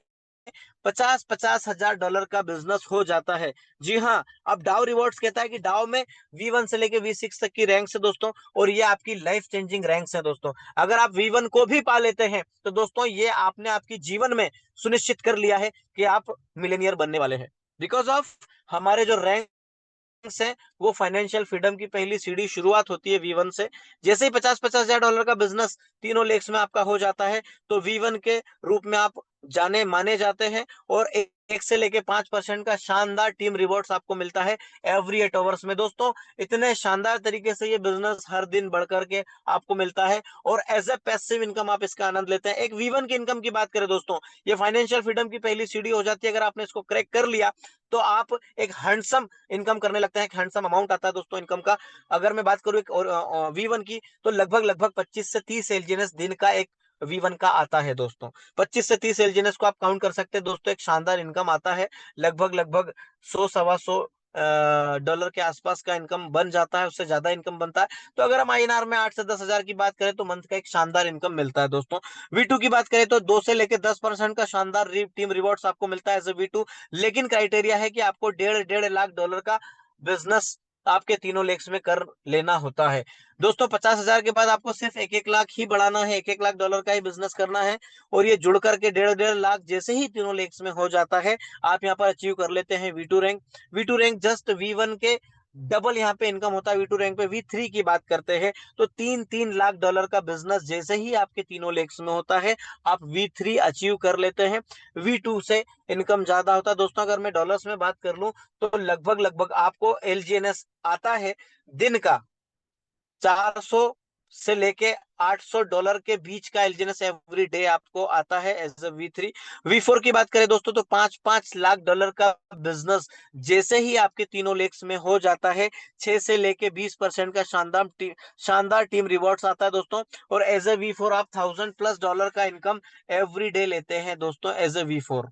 50-50 हजार डॉलर का बिजनेस हो जाता है। जी हाँ, अब डाउ रिवॉर्ड्स कहता है कि डाउ में V1 से लेके V6 तक की रैंक्स है दोस्तों, और ये आपकी लाइफ चेंजिंग रैंक्स है दोस्तों। अगर आप V1 को भी पा लेते हैं तो दोस्तों ये आपने आपकी जीवन में सुनिश्चित कर लिया है कि आप मिलेनियर बनने वाले हैं। बिकॉज ऑफ हमारे जो रैंक है वो फाइनेंशियल फ्रीडम की पहली सीढ़ी शुरुआत होती है V1 से। जैसे ही 50-50 हजार डॉलर का बिजनेस तीनों लेग्स में आपका हो जाता है तो V1 के रूप में आप जाने माने जाते हैं। और एक से लेके 5% का शानदार टीम रिवॉर्ड्स आपको मिलता है एवरी 8 आवर्स में दोस्तों। इतने शानदार तरीके से ये बिजनेस हर दिन बढ़ करके आपको मिलता है और एज ए पैसिव इनकम आप इसका आनंद लेते हैं। एक V1 की इनकम की बात करें दोस्तों, ये फाइनेंशियल फ्रीडम की पहली सीढ़ी हो जाती है। अगर आपने इसको क्रैक कर लिया तो आप एक हैंडसम इनकम करने लगते हैं, एक हैंडसम अमाउंट आता है दोस्तों इनकम का। अगर मैं बात करूं एक V1 की तो लगभग लगभग 25 से 30 एलजीएनएस दिन का एक V1 का आता है दोस्तों। 25 से 30 एलजीएनएस को आप काउंट कर सकते हैं दोस्तों, एक शानदार इनकम आता है। लगभग लगभग 100 सवा 100 डॉलर के आसपास का इनकम बन जाता है, उससे ज्यादा इनकम बनता है। तो अगर हम आईएनआर में 8 से 10 हजार की बात करें तो मंथ का एक शानदार इनकम मिलता है दोस्तों। V2 की बात करें तो 2 से लेकर 10% का शानदार टीम रिवॉर्ड्स आपको मिलता है एज ए V2। लेकिन क्राइटेरिया है कि आपको 1.5 लाख डॉलर का बिजनेस आपके तीनों लेग्स में कर लेना होता है दोस्तों। 50 हजार के बाद आपको सिर्फ 1-1 लाख ही बढ़ाना है, 1-1 लाख डॉलर का ही बिजनेस करना है। और ये जुड़ करके 1.5-1.5 लाख जैसे ही तीनों लेग्स में हो जाता है आप यहाँ पर अचीव कर लेते हैं V2 rank. V2 rank just V1 के डबल यहाँ पे इनकम होता है। V2 रैंक पे V3 की बात करते हैं तो 3-3 लाख डॉलर का बिजनेस जैसे ही आपके तीनों लेग्स में होता है आप V3 अचीव कर लेते हैं। V2 से इनकम ज्यादा होता है दोस्तों। अगर मैं डॉलर्स में बात कर लूं तो लगभग लगभग आपको एलजीएनएस आता है दिन का 400 से लेके $800 के बीच का एलजीएनएस एवरी डे आपको आता है एज अ V3। V4 की बात करें दोस्तों तो 5-5 लाख डॉलर का बिजनेस जैसे ही आपके तीनों लेग्स में हो जाता है 6 से लेके 20% का शानदार टीम रिवॉर्ड्स आता है दोस्तों। और एज ए V4 आप $1000+ का इनकम एवरी डे लेते हैं दोस्तों एज ए V4।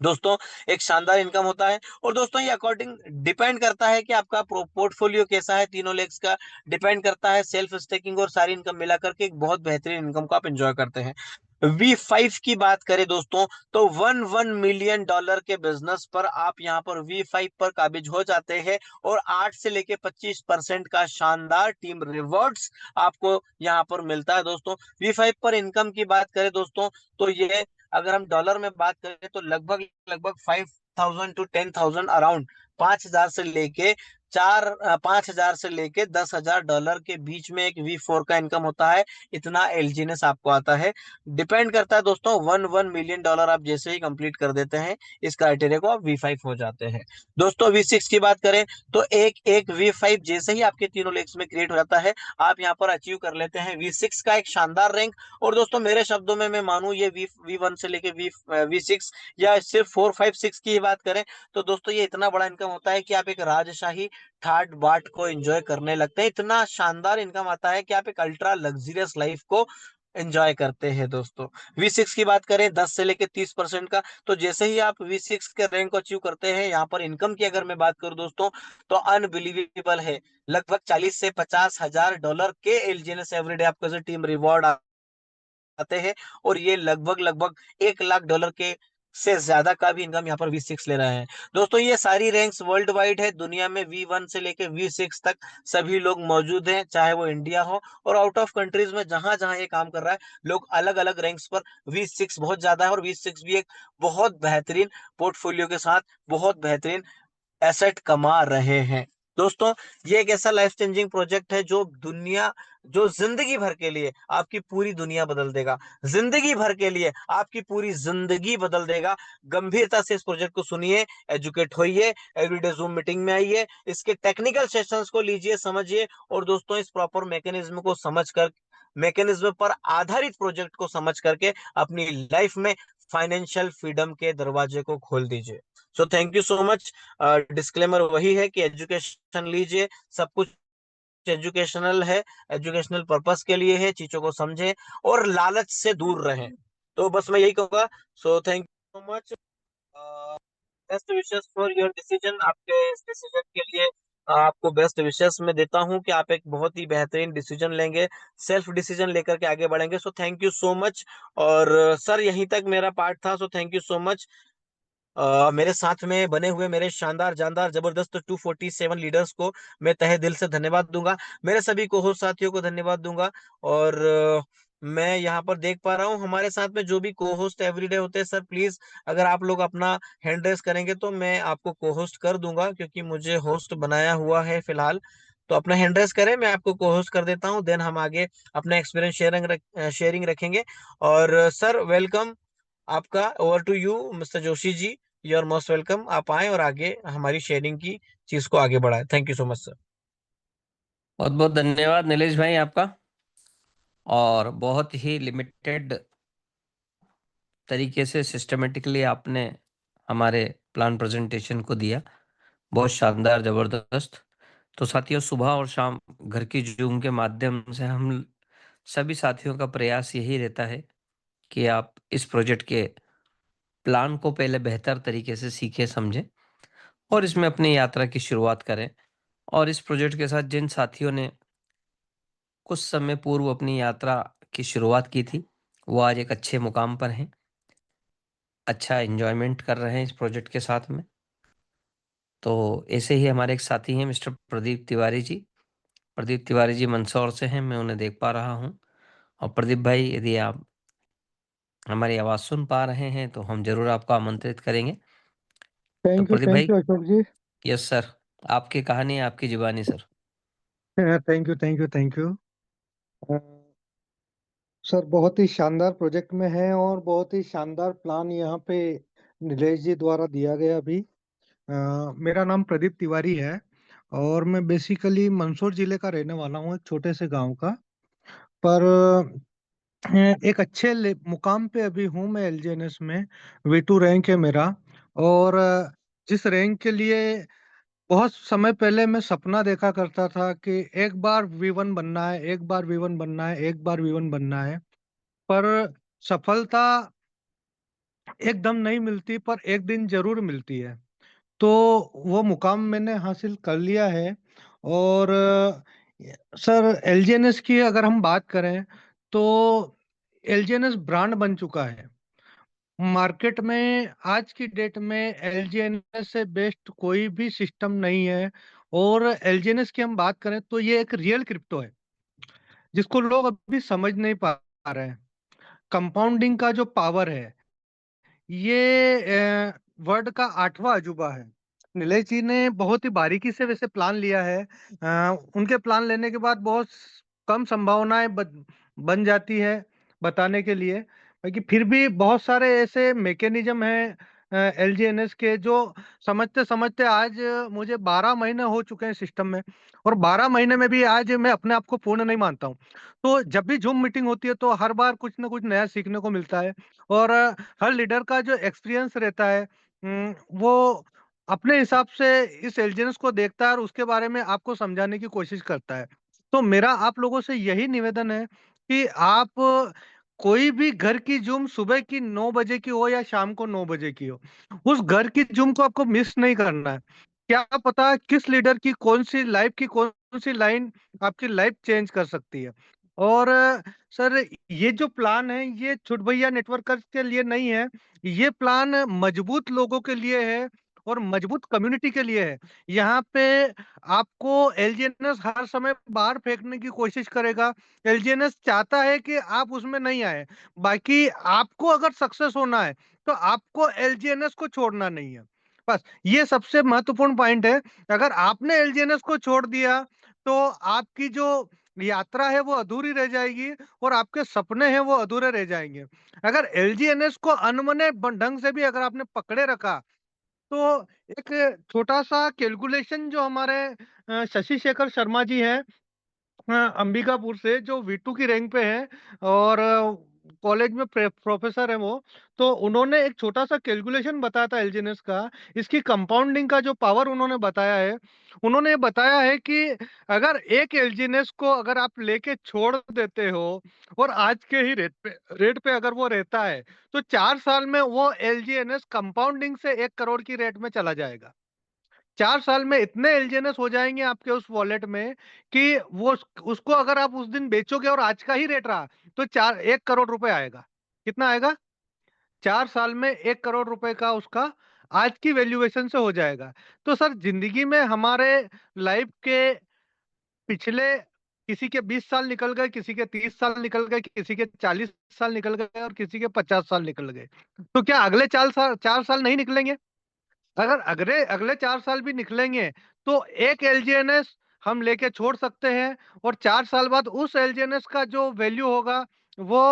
दोस्तों एक शानदार इनकम होता है। और दोस्तों ये अकॉर्डिंग डिपेंड करता है कि आपका पोर्टफोलियो कैसा है, तीनों लेग्स का डिपेंड करता है। सेल्फ स्टेकिंग और सारी इनकम मिला करके एक बहुत बेहतरीन इनकम को आप एंजॉय करते हैं। V5 की बात करें दोस्तों, तो वन मिलियन डॉलर के बिजनेस पर आप यहाँ पर V5 पर काबिज हो जाते हैं। और 8 से लेके 25% का शानदार टीम रिवॉर्ड्स आपको यहाँ पर मिलता है दोस्तों। V5 पर इनकम की बात करें दोस्तों, तो ये अगर हम डॉलर में बात करें तो लगभग लगभग 5,000 to 10,000 अराउंड, 5,000 से लेके 5,000 से लेके $10,000 के बीच में एक V4 का इनकम होता है। इतना एलजीनेस आपको आता है। डिपेंड करता है दोस्तों, वन वन मिलियन डॉलर आप जैसे ही कंप्लीट कर देते हैं इस क्राइटेरिया को, आप V5 हो जाते हैं। दोस्तों V6 की बात करें तो एक एक V5 जैसे ही आपके तीनों लेग्स में क्रिएट हो जाता है, आप यहाँ पर अचीव कर लेते हैं V6 का एक शानदार रैंक। और दोस्तों मेरे शब्दों में मैं मानूं, ये V1 से लेके V6 या सिर्फ 4 5 6 की ही बात करें, तो दोस्तों ये इतना बड़ा इनकम होता है कि आप एक राजशाही ठाट बाट को एंजॉय करने लगते हैं। इतना शानदार इनकम आता है कि आप एक अल्ट्रा लग्जरियस लाइफ को एंजॉय करते हैं दोस्तों। V6 की बात करें 10 से लेके 30% का, तो जैसे ही आप V6 के रैंक को अचीव करते हैं, यहाँ पर इनकम की अगर मैं बात करूं दोस्तों, तो अनबिलीवेबल है। लगभग 40 से 50 हजार डॉलर के एलजीएनएस एवरीडे आपको जो टीम रिवॉर्ड आते हैं। और ये लगभग लगभग $1 लाख के से ज्यादा का भी इनकम यहाँ पर V6 ले रहे हैं। दोस्तों ये सारी रैंक्स वर्ल्ड वाइड है, दुनिया में V1 से लेके V6 तक सभी लोग मौजूद हैं, चाहे वो इंडिया हो और आउट ऑफ कंट्रीज में जहां जहां ये काम कर रहा है, लोग अलग अलग रैंक्स पर V6 बहुत ज्यादा है। और V6 भी एक बहुत बेहतरीन पोर्टफोलियो के साथ बहुत बेहतरीन एसेट कमा रहे हैं। दोस्तों ये एक ऐसा लाइफ चेंजिंग प्रोजेक्ट है जो जिंदगी भर के लिए आपकी पूरी दुनिया बदल देगा, जिंदगी भर के लिए आपकी पूरी जिंदगी बदल देगा। गंभीरता से इस प्रोजेक्ट को सुनिए, एजुकेट होइए, एवरीडे जूम मीटिंग में आइए, इसके टेक्निकल सेशंस को लीजिए, समझिए। और दोस्तों इस प्रॉपर मैकेनिज्म को समझकर, मैकेनिज्म पर आधारित प्रोजेक्ट को समझ करके अपनी लाइफ में फाइनेंशियल फ्रीडम के दरवाजे को खोल दीजिए। So thank you so much. Disclaimer वही है कि एजुकेशन लीजिए, सब कुछ एजुकेशनल है, एजुकेशनल पर्पस के लिए है, चीजों को समझें और लालच से दूर रहें। तो बस मैं यही कहूंगा। So thank you so much. Best wishes for your decision, आपके इस डिसीजन के लिए आपको बेस्ट विशेस मैं देता हूं कि आप एक बहुत ही बेहतरीन डिसीजन लेंगे, सेल्फ डिसीजन लेकर के आगे बढ़ेंगे। So thank you so much. और सर यहीं तक मेरा पार्ट था। So thank you so much. मेरे साथ में बने हुए मेरे शानदार जानदार जबरदस्त 247 लीडर्स को मैं तहे दिल से धन्यवाद दूंगा। मेरे सभी को होस्ट साथियों को धन्यवाद दूंगा। और मैं यहाँ पर देख पा रहा हूँ हमारे साथ में जो भी को होस्ट एवरीडे होते हैं, सर प्लीज अगर आप लोग अपना हैंड रेस करेंगे तो मैं आपको को होस्ट कर दूंगा, क्योंकि मुझे होस्ट बनाया हुआ है फिलहाल। तो अपना हैंड रेस करें, मैं आपको को होस्ट कर देता हूँ, देन हम आगे अपना एक्सपीरियंस शेयरिंग रखेंगे। और सर वेलकम, आपका over to you mister Joshi ji. You are most welcome, आप आए और आगे हमारी शेयरिंग की चीज को आगे बढ़ाए। Thank you so much sir. बहुत बहुत धन्यवाद नीलेश भाई आपका। और बहुत ही लिमिटेड तरीके से सिस्टमेटिकली आपने हमारे प्लान प्रेजेंटेशन को दिया, बहुत शानदार जबरदस्त। तो साथियों, सुबह और शाम घर की जूम के माध्यम से हम सभी साथियों का प्रयास यही रहता है कि आप इस प्रोजेक्ट के प्लान को पहले बेहतर तरीके से सीखें, समझें और इसमें अपनी यात्रा की शुरुआत करें। और इस प्रोजेक्ट के साथ जिन साथियों ने कुछ समय पूर्व अपनी यात्रा की शुरुआत की थी, वो आज एक अच्छे मुकाम पर हैं, अच्छा एंजॉयमेंट कर रहे हैं इस प्रोजेक्ट के साथ में। तो ऐसे ही हमारे एक साथी हैं मिस्टर प्रदीप तिवारी जी। प्रदीप तिवारी जी मंदसौर से हैं, मैं उन्हें देख पा रहा हूँ। और प्रदीप भाई, यदि आप हमारी आवाज़ सुन पा रहे हैं तो हम जरूर आपको आमंत्रित करेंगे। तो प्रदीप थैंक भाई, you Ashok ji. Yes sir, आपकी कहानी आपकी जुबानी sir. Thank you thank you thank you. Sir बहुत ही शानदार प्रोजेक्ट में है और बहुत ही शानदार प्लान यहाँ पे नीलेश जी द्वारा दिया गया अभी। मेरा नाम प्रदीप तिवारी है और मैं बेसिकली मंदसौर जिले का रहने वाला हूँ, एक छोटे से गांव का। पर एक अच्छे मुकाम पे अभी हूँ मैं एलजीएनएस में। V2 रैंक है मेरा। और जिस रैंक के लिए बहुत समय पहले मैं सपना देखा करता था कि एक बार V1 बनना है, एक बार V1 बनना है, एक बार V1 बनना है। पर सफलता एकदम नहीं मिलती, पर एक दिन जरूर मिलती है। तो वो मुकाम मैंने हासिल कर लिया है। और सर, एलजीएनएस की अगर हम बात करें तो एलजीएनएस ब्रांड बन चुका है मार्केट में। आज की डेट में एलजीएनएस से बेस्ट कोई भी सिस्टम नहीं है। और एलजीएनएस की हम बात करें तो ये एक रियल क्रिप्टो है जिसको लोग अभी समझ नहीं पा रहे हैं। कंपाउंडिंग का जो पावर है, ये वर्ल्ड का 8वां अजूबा है। नीलेश जी ने बहुत ही बारीकी से वैसे प्लान लिया है। उनके प्लान लेने के बाद बहुत कम संभावनाएं बन जाती है बताने के लिए, बाकी फिर भी बहुत सारे ऐसे मैकेनिज्म हैं एलजीएनएस के जो समझते समझते आज मुझे 12 महीने हो चुके हैं सिस्टम में। और 12 महीने में भी आज मैं अपने आप को पूर्ण नहीं मानता हूँ। तो जब भी जूम मीटिंग होती है तो हर बार कुछ ना कुछ नया सीखने को मिलता है। और हर लीडर का जो एक्सपीरियंस रहता है, वो अपने हिसाब से इस एलिजेंस को देखता है और उसके बारे में आपको समझाने की कोशिश करता है। तो मेरा आप लोगों से यही निवेदन है कि आप कोई भी घर की जूम सुबह की 9 बजे की हो या शाम को 9 बजे की हो, उस घर की जूम को आपको मिस नहीं करना है। क्या पता किस लीडर की कौन सी लाइन आपकी लाइफ चेंज कर सकती है। और सर, ये जो प्लान है ये छुट भैया नेटवर्कर्स के लिए नहीं है। ये प्लान मजबूत लोगों के लिए है और मजबूत कम्युनिटी के लिए है। यहाँ पे आपको एलजीएनएस हर समय बाहर फेंकने की कोशिश करेगा। एलजीएनएस चाहता है कि आप उसमें नहीं आए। बाकी आपको अगर सक्सेस होना है तो आपको एलजीएनएस को छोड़ना नहीं है। बस ये सबसे महत्वपूर्ण पॉइंट है। अगर आपने एलजीएनएस को छोड़ दिया तो आपकी जो यात्रा है वो अधूरी रह जाएगी और आपके सपने हैं वो अधूरे रह जाएंगे। अगर एलजीएनएस को अनमने ढंग से भी अगर आपने पकड़े रखा तो एक छोटा सा कैलकुलेशन जो हमारे शशि शेखर शर्मा जी हैं, अंबिकापुर से, जो V2 की रैंक पे है और कॉलेज में प्रोफेसर है वो, तो उन्होंने एक छोटा सा कैलकुलेशन बताया था एलजीएनएस का। इसकी कंपाउंडिंग का जो पावर उन्होंने बताया है, उन्होंने बताया है कि अगर एक एलजीएनएस को अगर आप लेके छोड़ देते हो और आज के ही रेट पे अगर वो रहता है तो 4 साल में वो एलजीएनएस कंपाउंडिंग से 1 करोड़ की रेट में चला जाएगा। 4 साल में इतने एलजीएनएस हो जाएंगे आपके उस वॉलेट में कि वो उसको अगर आप उस दिन बेचोगे और आज का ही रेट रहा तो 1 करोड़ रुपए आएगा। कितना आएगा? 4 साल में 1 करोड़ रुपए का उसका आज की वैल्यूएशन से हो जाएगा। तो सर, जिंदगी में हमारे लाइफ के पिछले, किसी के 20 साल निकल गए, किसी के 30 साल निकल गए, किसी के 40 साल निकल गए और किसी के 50 साल निकल गए। तो क्या अगले 4 साल नहीं निकलेंगे? अगर अगले अगले 4 साल भी निकलेंगे तो एक एलजीएनएस हम लेके छोड़ सकते हैं। और 4 साल बाद उस एलजीएनएस का जो वैल्यू होगा वो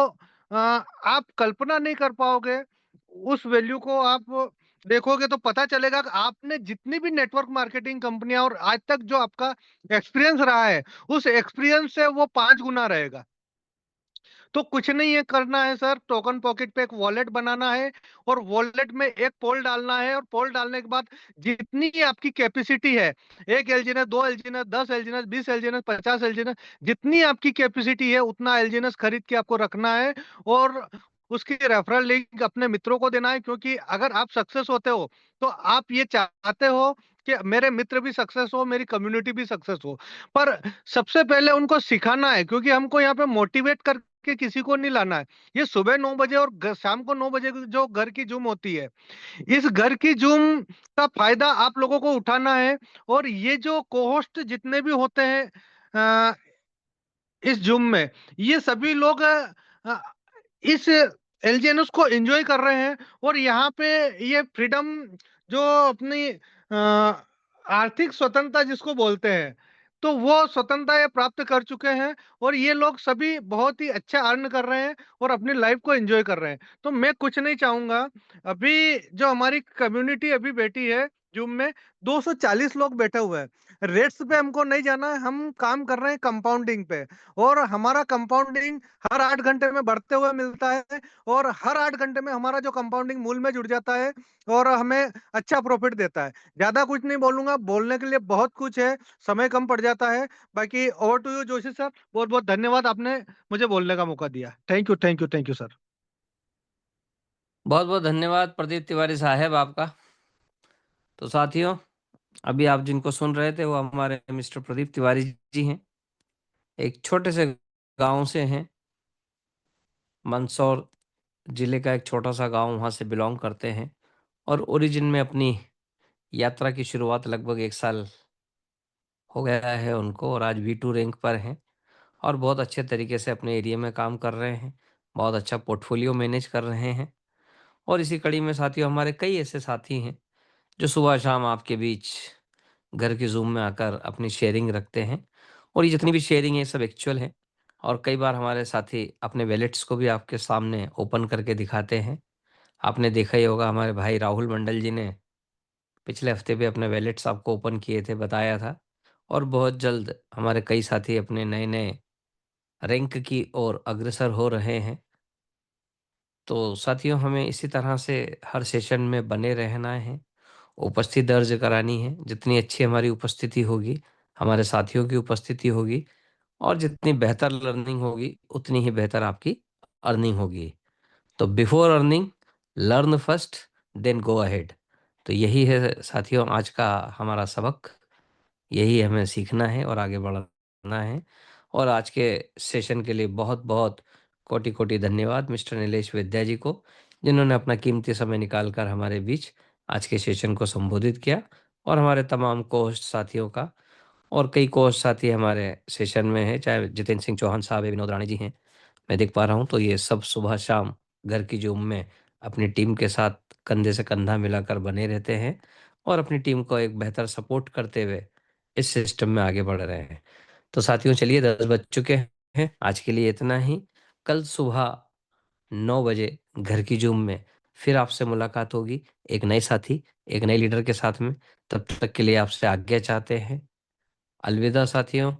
आप कल्पना नहीं कर पाओगे। उस वैल्यू को आप देखोगे तो पता चलेगा कि आपने जितनी भी नेटवर्क मार्केटिंग कंपनियां और आज तक जो आपका एक्सपीरियंस रहा है, उस एक्सपीरियंस से वो 5 गुना रहेगा। तो कुछ नहीं है करना है सर, टोकन पॉकेट पे एक वॉलेट बनाना है और वॉलेट में एक पोल डालना है। और पोल डालने के बाद जितनी आपकी कैपेसिटी है, 1 एलजीएनएस, 2 एलजीएनएस, 10 एलजीएनएस, 20 एलजीएनएस, 50 एलजीएनएस, जितनी आपकी कैपेसिटी है उतना एलजीएनएस खरीद के आपको रखना है। और उसकी रेफरल लिंक अपने मित्रों को देना है, क्योंकि अगर आप सक्सेस होते हो तो आप ये चाहते हो कि मेरे मित्र भी सक्सेस हो, मेरी कम्युनिटी भी सक्सेस हो। पर सबसे पहले उनको सिखाना है, क्योंकि हमको यहाँ पे मोटिवेट करके किसी को नहीं लाना है। ये सुबह 9 बजे और शाम को 9 बजे की जो घर की जूम होती है, इस घर की जूम का फायदा आप लोगों को उठाना है। और ये जो कोहोस्ट जितने भी होते हैं अ, इस जूम में, ये सभी लोग इस एलजीएनएस को एंजॉय कर रहे हैं। और यहाँ पे ये फ्रीडम, जो अपनी आर्थिक स्वतंत्रता जिसको बोलते हैं, तो वो स्वतंत्रता ये प्राप्त कर चुके हैं। और ये लोग सभी बहुत ही अच्छा अर्न कर रहे हैं और अपनी लाइफ को एंजॉय कर रहे हैं। तो मैं कुछ नहीं चाहूंगा, अभी जो हमारी कम्युनिटी अभी बैठी है जूम में, 240 लोग बैठे हुए हैं। रेट्स पे हमको नहीं जाना है, हम काम कर रहे हैं कंपाउंडिंग पे। और हमारा कंपाउंडिंग हर 8 घंटे में बढ़ते हुए मिलता है। और हर 8 घंटे में हमारा जो कंपाउंडिंग मूल में जुड़ जाता है और हमें अच्छा प्रॉफिट देता है। ज्यादा कुछ नहीं बोलूंगा, बोलने के लिए बहुत कुछ है, समय कम पड़ जाता है। बाकी over to you Joshi sir, बहुत बहुत धन्यवाद, आपने मुझे बोलने का मौका दिया। Thank you, thank you, thank you sir. बहुत बहुत धन्यवाद प्रदीप तिवारी साहब आपका। तो साथियों, अभी आप जिनको सुन रहे थे वो हमारे मिस्टर प्रदीप तिवारी जी हैं। एक छोटे से गांव से हैं, मंदसौर जिले का एक छोटा सा गांव, वहां से बिलोंग करते हैं। और ओरिजिन में अपनी यात्रा की शुरुआत लगभग 1 साल हो गया है उनको, और आज V2 रैंक पर हैं और बहुत अच्छे तरीके से अपने एरिया में काम कर रहे हैं। बहुत अच्छा पोर्टफोलियो मैनेज कर रहे हैं। और इसी कड़ी में साथियों, हमारे कई ऐसे साथी हैं जो सुबह शाम आपके बीच घर के ज़ूम में आकर अपनी शेयरिंग रखते हैं। और ये जितनी भी शेयरिंग है सब एक्चुअल है। और कई बार हमारे साथी अपने वैलेट्स को भी आपके सामने ओपन करके दिखाते हैं। आपने देखा ही होगा, हमारे भाई राहुल मंडल जी ने पिछले हफ्ते भी अपने वैलेट्स आपको ओपन किए थे, बताया था। और बहुत जल्द हमारे कई साथी अपने नए नए रैंक की ओर अग्रसर हो रहे हैं। तो साथियों, हमें इसी तरह से हर सेशन में बने रहना है, उपस्थिति दर्ज करानी है। जितनी अच्छी हमारी उपस्थिति होगी, हमारे साथियों की उपस्थिति होगी, और जितनी बेहतर लर्निंग होगी उतनी ही बेहतर आपकी अर्निंग होगी। तो before earning, learn first, then go ahead. तो यही है साथियों आज का हमारा सबक। यही हमें सीखना है और आगे बढ़ना है। और आज के सेशन के लिए बहुत बहुत कोटि कोटि धन्यवाद मिस्टर नीलेश विद्या जी को, जिन्होंने अपना कीमती समय निकाल कर हमारे बीच आज के सेशन को संबोधित किया। और हमारे तमाम कोस्ट साथियों का, और कई कोस्ट साथी हमारे सेशन में हैं, चाहे जितेंद्र सिंह चौहान साहब है, विनोद राणे जी हैं, मैं देख पा रहा हूँ। तो ये सब सुबह शाम घर की जूम में अपनी टीम के साथ कंधे से कंधा मिलाकर बने रहते हैं और अपनी टीम को एक बेहतर सपोर्ट करते हुए इस सिस्टम में आगे बढ़ रहे हैं। तो साथियों, चलिए 10 बज चुके हैं, आज के लिए इतना ही। कल सुबह 9 बजे घर की जूम में फिर आपसे मुलाकात होगी, एक नए साथी, एक नए लीडर के साथ में। तब तक के लिए आपसे आज्ञा चाहते हैं। अलविदा साथियों।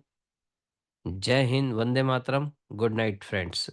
जय Hind, Vande Mataram, good night friends.